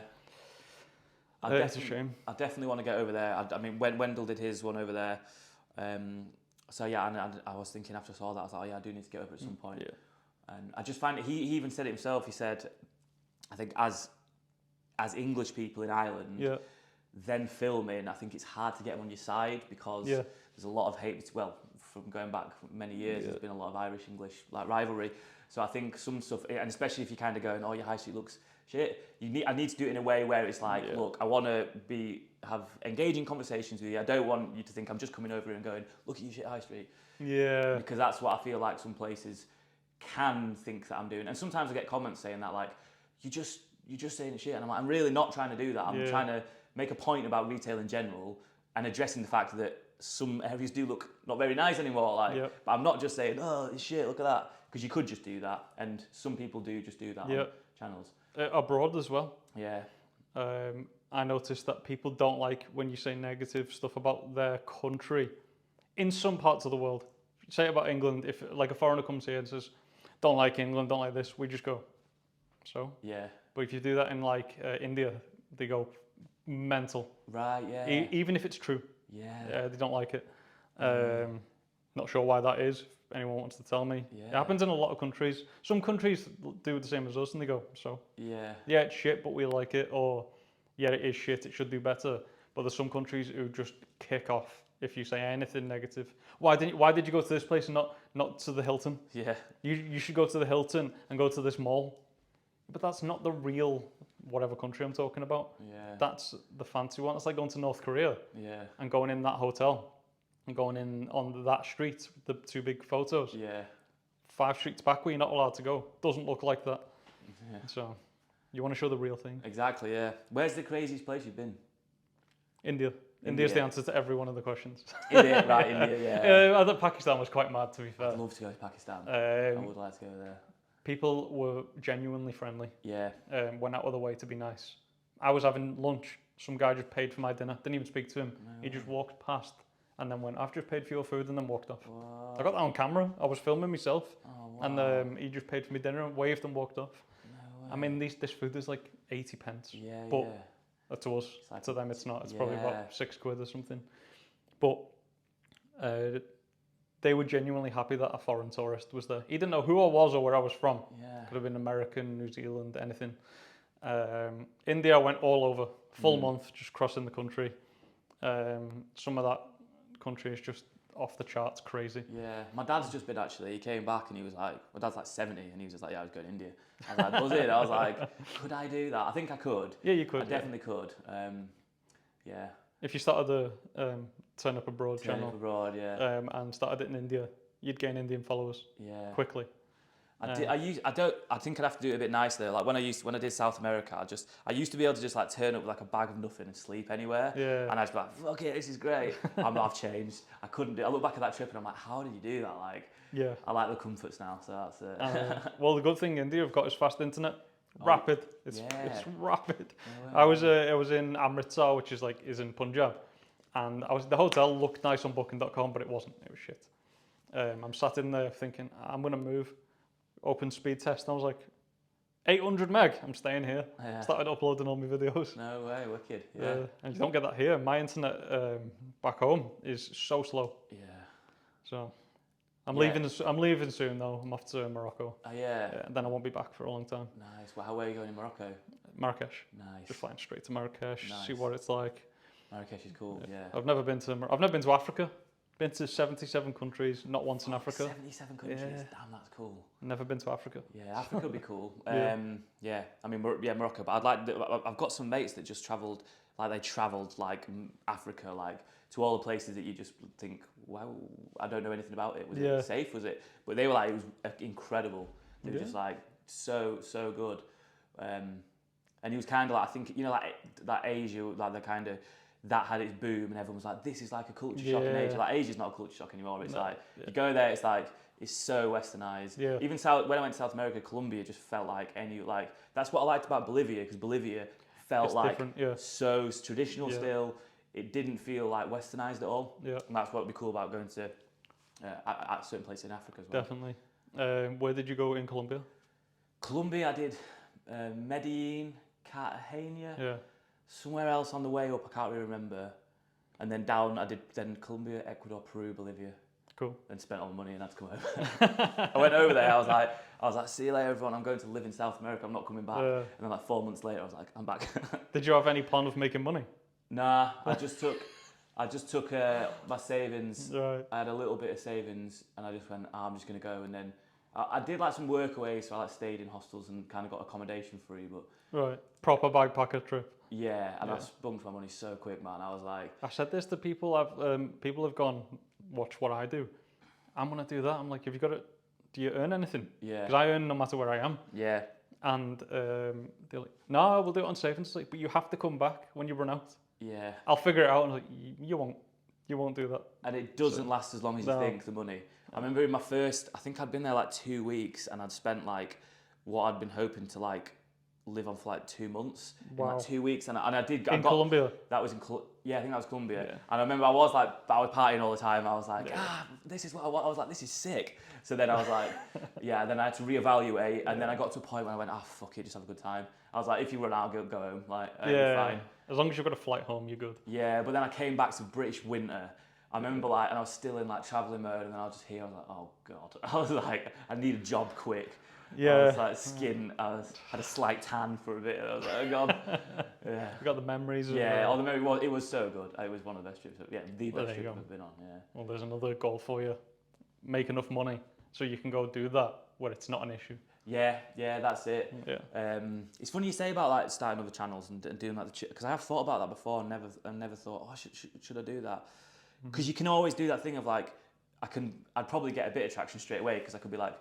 It's a shame. I definitely want to get over there. I mean, when Wendell did his one over there, so yeah, and I was thinking after I saw that, I was like, oh yeah, I do need to get over at some point. Yeah. And I just find he even said it himself. He said, I think as English people in Ireland, then filming, I think it's hard to get them on your side because there's a lot of hate. Well, from going back many years, there's been a lot of Irish-English like rivalry. So I think some stuff, and especially if you're kind of going, oh, your high street looks shit. I need to do it in a way where it's like, look, I want to have engaging conversations with you. I don't want you to think I'm just coming over here and going, look at you shit high street. Yeah. Because that's what I feel like some places can think that I'm doing. And sometimes I get comments saying that, like, you're just saying shit. And I'm like, I'm really not trying to do that. I'm trying to make a point about retail in general and addressing the fact that some areas do look not very nice anymore. Like, but I'm not just saying, oh, it's shit, look at that. Because you could just do that. And some people do just do that on channels. Abroad as well. Yeah. I noticed that people don't like when you say negative stuff about their country. In some parts of the world, say about England, if like a foreigner comes here and says, don't like England, don't like this, we just go, so? Yeah. But if you do that in like India, they go mental. Right, yeah. Even if it's true. Yeah. They don't like it. Not sure why that is. If anyone wants to tell me. It happens in a lot of countries. Some countries do the same as us and they go, so? Yeah, it's shit, but we like it. Or, yeah, it is shit, it should do better. But there's some countries who just kick off if you say anything negative. Why did you go to this place and not to the Hilton? Yeah. You should go to the Hilton and go to this mall. But that's not the real whatever country I'm talking about. Yeah. That's the fancy one. It's like going to North Korea. Yeah. And going in that hotel and going in on that street with the two big photos. Yeah. 5 streets back where you're not allowed to go. Doesn't look like that. Yeah. So you want to show the real thing. Exactly, yeah. Where's the craziest place you've been? India. India's the answer to every one of the questions. India, right, India, yeah. I thought Pakistan was quite mad, to be fair. I'd love to go to Pakistan. I would like to go there. People were genuinely friendly. Yeah. Went out of their way to be nice. I was having lunch. Some guy just paid for my dinner. Didn't even speak to him. No. He just walked past and then went, I've just paid for your food, and then walked off. Wow. I got that on camera. I was filming myself. Oh, wow. And he just paid for my dinner and waved and walked off. No way. I mean, this food is like 80 pence. Yeah, but to us, like, to them it's not. It's probably about £6 or something. But they were genuinely happy that a foreign tourist was there. He didn't know who I was or where I was from. Yeah. Could have been American, New Zealand, anything. India, I went all over. Full month, just crossing the country. Some of that country is just off the charts, crazy. Yeah, my dad's just been actually. He came back and he was like, my dad's like 70, and he was just like, yeah, I was going to India. I was like, was it? I was like, could I do that? I think I could. Yeah, you could. I definitely could. Yeah. If you started the Turn Up Abroad channel. Turn Up Abroad, yeah. And started it in India, you'd gain Indian followers. Yeah. Quickly. I think I'd have to do it a bit nicer. Like when I did South America, I used to be able to just like turn up with like a bag of nothing and sleep anywhere. Yeah. And I'd be like, fuck it, this is great. I've changed. I couldn't do. I look back at that trip and I'm like, how did you do that? Like, yeah. I like the comforts now, so that's it. Well, the good thing India have got is fast internet. Rapid. It's rapid. Oh, wow. I was in Amritsar, which is in Punjab, and the hotel looked nice on Booking.com, but it wasn't. It was shit. I'm sat in there thinking, I'm gonna move. Open speed test, and I was like, 800 meg, I'm staying here. Yeah. Started uploading all my videos. No way, wicked. Yeah. And you don't get that here. My internet back home is so slow. Yeah. So I'm leaving soon though. I'm off to Morocco. Oh yeah. And then I won't be back for a long time. Nice. Well, where are you going in Morocco? Marrakesh. Nice. Just flying straight to Marrakesh. Nice. See what it's like. Marrakesh is cool. Yeah. I've never been to Africa. Been to 77 countries, not once in Africa. 77 countries. Yeah. Damn, that's cool. Never been to Africa. Yeah, Africa would be cool. Yeah. I mean, Morocco. But I've got some mates that just travelled. Like they travelled like Africa, like to all the places that you just think, wow, I don't know anything about it. Was it safe? Was it? But they were like, it was incredible. It was just like so good. And he was kind of like, I think, you know, like that Asia, like the kind of, that had its boom and everyone was like, this is like a culture shock in Asia. Like Asia's not a culture shock anymore. It's you go there, it's like, it's so westernized. Yeah. Even when I went to South America, Colombia just felt like that's what I liked about Bolivia, because Bolivia felt it's like so traditional still. It didn't feel like westernized at all. Yeah. And that's what would be cool about going to at certain places in Africa as well. Definitely. Where did you go in Colombia? Colombia, I did Medellin, Cartagena, somewhere else on the way up, I can't really remember. And then down, I did then Colombia, Ecuador, Peru, Bolivia. Cool. And spent all the money and had to come home. I went over there, I was like, see you later everyone, I'm going to live in South America, I'm not coming back. And then like 4 months later, I was like, I'm back. Did you have any plan of making money? Nah, I just took my savings. Right. I had a little bit of savings and I just went, I'm just going to go. And then I did like some work away, so I like stayed in hostels and kind of got accommodation free. But right, proper backpacker trip. Yeah, and I spunked my money so quick, man. I was like, I said this to people. People have gone, watch what I do. I'm gonna do that. I'm like, have you got it? Do you earn anything? Yeah. Because I earn no matter where I am. Yeah. And they're like, no, we'll do it on savings. Like, but you have to come back when you run out. Yeah. I'll figure it out. And like, you won't do that. And it doesn't last as long as you think, the money. I remember in my first, I think I'd been there like 2 weeks and I'd spent like what I'd been hoping to like live on for like 2 months. Wow. In like 2 weeks. And I did. In Colombia? That was in I think that was Colombia. Yeah. And I remember I was partying all the time. I was like, this is what I want. I was like, this is sick. So then I was like, then I had to reevaluate. And then I got to a point where I went, fuck it, just have a good time. I was like, if you run out, go home. Like, fine. As long as you've got a flight home, you're good. Yeah, but then I came back to British winter. I remember and I was still in like travelling mode, and then I was just here. I was like, oh god. I was like, I need a job quick. Yeah. I was like had a slight tan for a bit. And I was like, oh god. Yeah. You got the memories. Yeah. The memory it was so good. It was one of the best trips. Yeah, the best trip I've been on. Yeah. Well, there's another goal for you: make enough money so you can go do that where it's not an issue. Yeah, that's it. Yeah. It's funny you say about like starting other channels and doing like because I have thought about that before and never thought, should I do that? Because you can always do that thing of like, I'd probably get a bit of traction straight away because I could be like,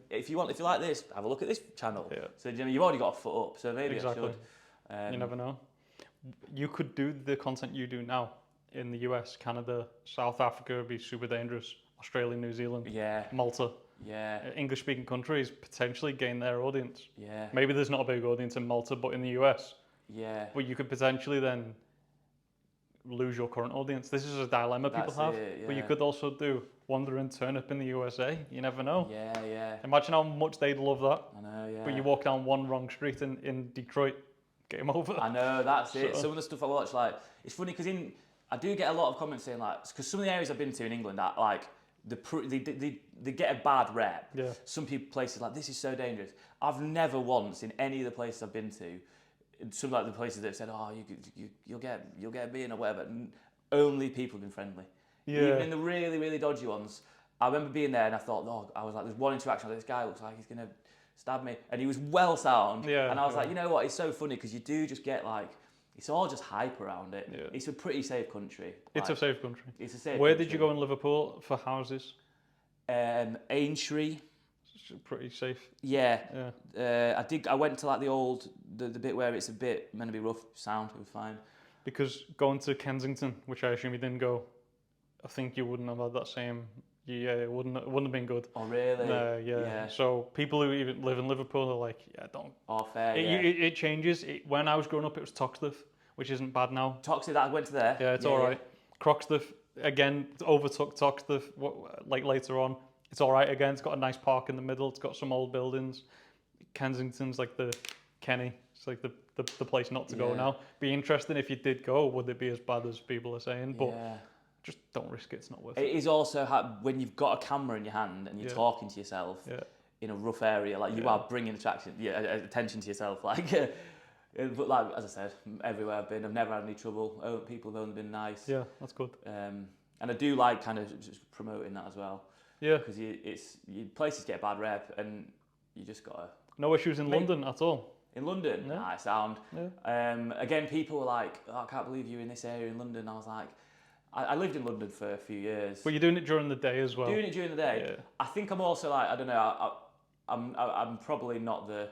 if you like this, have a look at this channel. Yeah. So you've already got a foot up, so maybe I should. You never know. You could do the content you do now in the US, Canada, South Africa would be super dangerous. Australia, New Zealand, Malta. Yeah. English-speaking countries potentially gain their audience. Yeah. Maybe there's not a big audience in Malta, but in the US. Yeah. But you could potentially then lose your current audience. This is a dilemma people have. But you could also do Wandering Turnip in the USA. You never know. Yeah. Imagine how much they'd love that. I know, yeah. But you walk down one wrong street in Detroit, game over. I know, that's it. Some of the stuff I watch, like, it's funny because I do get a lot of comments saying like, because some of the areas I've been to in England are like, they get a bad rep. Yeah. Some places like, this is so dangerous. I've never once in any of the places I've been to, some like the places that have said, you'll get being or whatever. Only people have been friendly. Yeah. Even in the really, really dodgy ones, I remember being there and I thought, I was like, there's one interaction with this guy looks like he's gonna stab me, and he was well sound. Yeah. And I was like, you know what? It's so funny because you do just get like, it's all just hype around it. Yeah. It's a pretty safe country. It's a safe country. It's a safe. Where did you go in Liverpool for houses? Aintree. Pretty safe. Yeah. I went to like the bit where it's a bit meant to be rough sound. It was fine. Because going to Kensington, which I assume you didn't go, I think you wouldn't have had that same. Yeah, it wouldn't have been good. Oh really? Yeah. So people who even live in Liverpool are like, don't. Oh fair. It changes. When I was growing up, it was Toxteth, which isn't bad now. Toxteth, I went to there. Yeah, it's all right. Croxteth again overtook Toxteth. Like later on. It's all right again. It's got a nice park in the middle. It's got some old buildings. Kensington's like the Kenny. It's like the place not to go now. Be interesting if you did go. Would it be as bad as people are saying? But just don't risk it. It's not worth it. It is also when you've got a camera in your hand and you're talking to yourself in a rough area, like you are bringing attention to yourself. Like, but like as I said, everywhere I've been, I've never had any trouble. People have only been nice. Yeah, that's good. And I do like kind of just promoting that as well. Yeah. Because places get a bad rep, and you just gotta. No issues in London at all. In London, Yeah. nice sound. Yeah. Again, people were like, "Oh, I can't believe you're in this area in London." I was like, I lived in London for a few years. But you're doing it during the day as well. Doing it during the day. Yeah. I think I'm also like, I don't know. I'm probably not the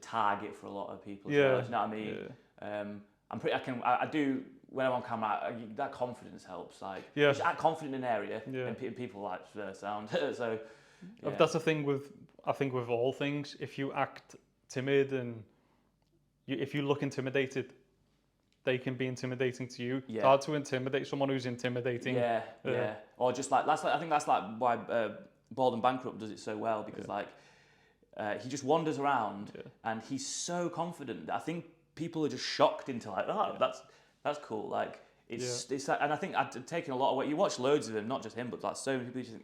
target for a lot of people. As well, you know what I mean? Yeah. I do when I'm on camera. That confidence helps. Like, just act confident in an area, and people like the sound. So that's the thing with all things. If you act timid and if you look intimidated, they can be intimidating to you. Yeah. It's hard to intimidate someone who's intimidating. Yeah. Or just like I think that's like why Bald and Bankrupt does it so well, because like he just wanders around and he's so confident that I think people are just shocked into like, that's cool. Like it's like, and I think I've taken a lot of weight. You watch loads of him, not just him, but like so many people.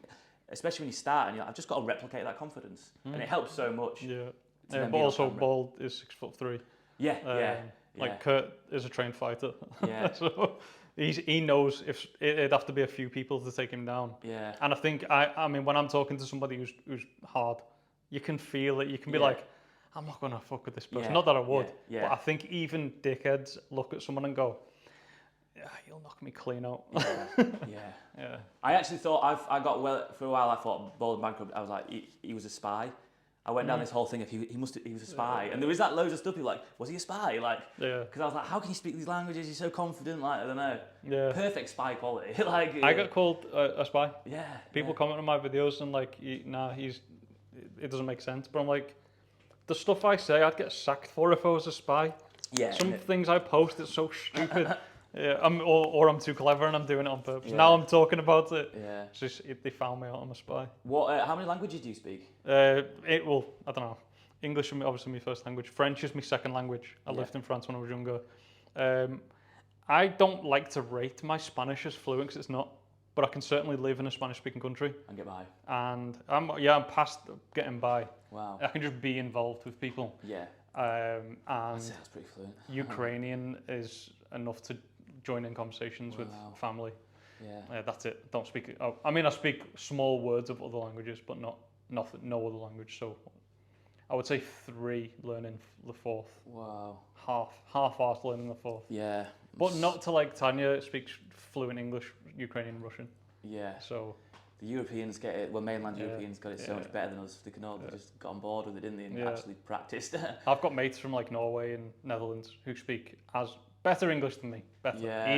Especially when you start and you're like, I've just got to replicate that confidence, and it helps so much. Yeah. But also Bald is 6'3". Yeah. Like Kurt is a trained fighter. Yeah. So he knows if it'd have to be a few people to take him down. Yeah. And I think I mean when I'm talking to somebody who's hard, you can feel it. You can be like, I'm not gonna fuck with this person. Not that I would, but I think even dickheads look at someone and go, yeah, you'll knock me clean out. Yeah. I actually thought I got for a while. I thought Bald and Bankrupt. I was like, he was a spy. I went down this whole thing of he was a spy, and there was that loads of stuff. People like, was he a spy? Like, because I was like, how can you speak these languages? You're so confident. Like, I don't know. Yeah. Perfect spy quality. Like, I got called a spy. Yeah. People comment on my videos and like, it doesn't make sense. But I'm like, the stuff I say, I'd get sacked for if I was a spy. Yeah. Some things I post, it's so stupid. Or I'm too clever and I'm doing it on purpose. Now I'm talking about it. Yeah. It's just they found me out. I'm a spy. What? How many languages do you speak? I don't know. English is obviously my first language. French is my second language. I lived in France when I was younger. I don't like to rate my Spanish as fluent because it's not. But I can certainly live in a Spanish-speaking country and get by. And I'm past getting by. Wow. I can just be involved with people. Yeah. And that's pretty fluent. Ukrainian is enough to join in conversations with family. Yeah. That's it. Don't speak. I speak small words of other languages, but no other language. So I would say 3 learning the 4th. Wow. Half-assed learning the 4th. Yeah. But not to like Tanya speaks fluent English, Ukrainian, Russian. Yeah. So the Europeans get it. Well, mainland Europeans got it so much better than us. They can all just got on board with it, didn't they? And actually practiced. I've got mates from like Norway and Netherlands who speak as better English than me.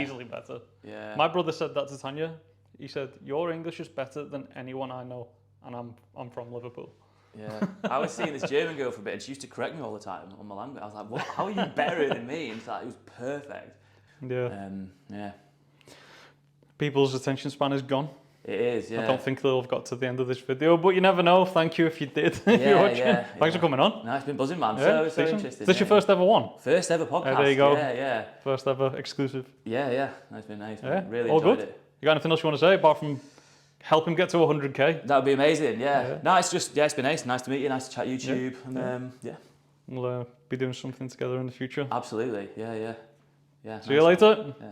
Easily better. Yeah. My brother said that to Tanya. He said, "Your English is better than anyone I know," and I'm from Liverpool. Yeah. I was seeing this German girl for a bit, and she used to correct me all the time on my language. I was like, "What? How are you better than me?" And it's like, it was perfect. Yeah. People's attention span is gone. It is, yeah. I don't think they'll have got to the end of this video, but you never know. Thank you if you did. If you're watching. Thanks for coming on. No, it's been buzzing, man. So interesting. Is this your first ever one? First ever podcast. There you go. Yeah. First ever exclusive. Yeah. It's been nice. Yeah. Really all enjoyed good. it. You got anything else you want to say apart from help him get to 100k? That would be amazing. Yeah. No, it's just it's been nice. Nice to meet you. Nice to chat YouTube. And we'll be doing something together in the future. Absolutely. Yeah. See you later. Yeah.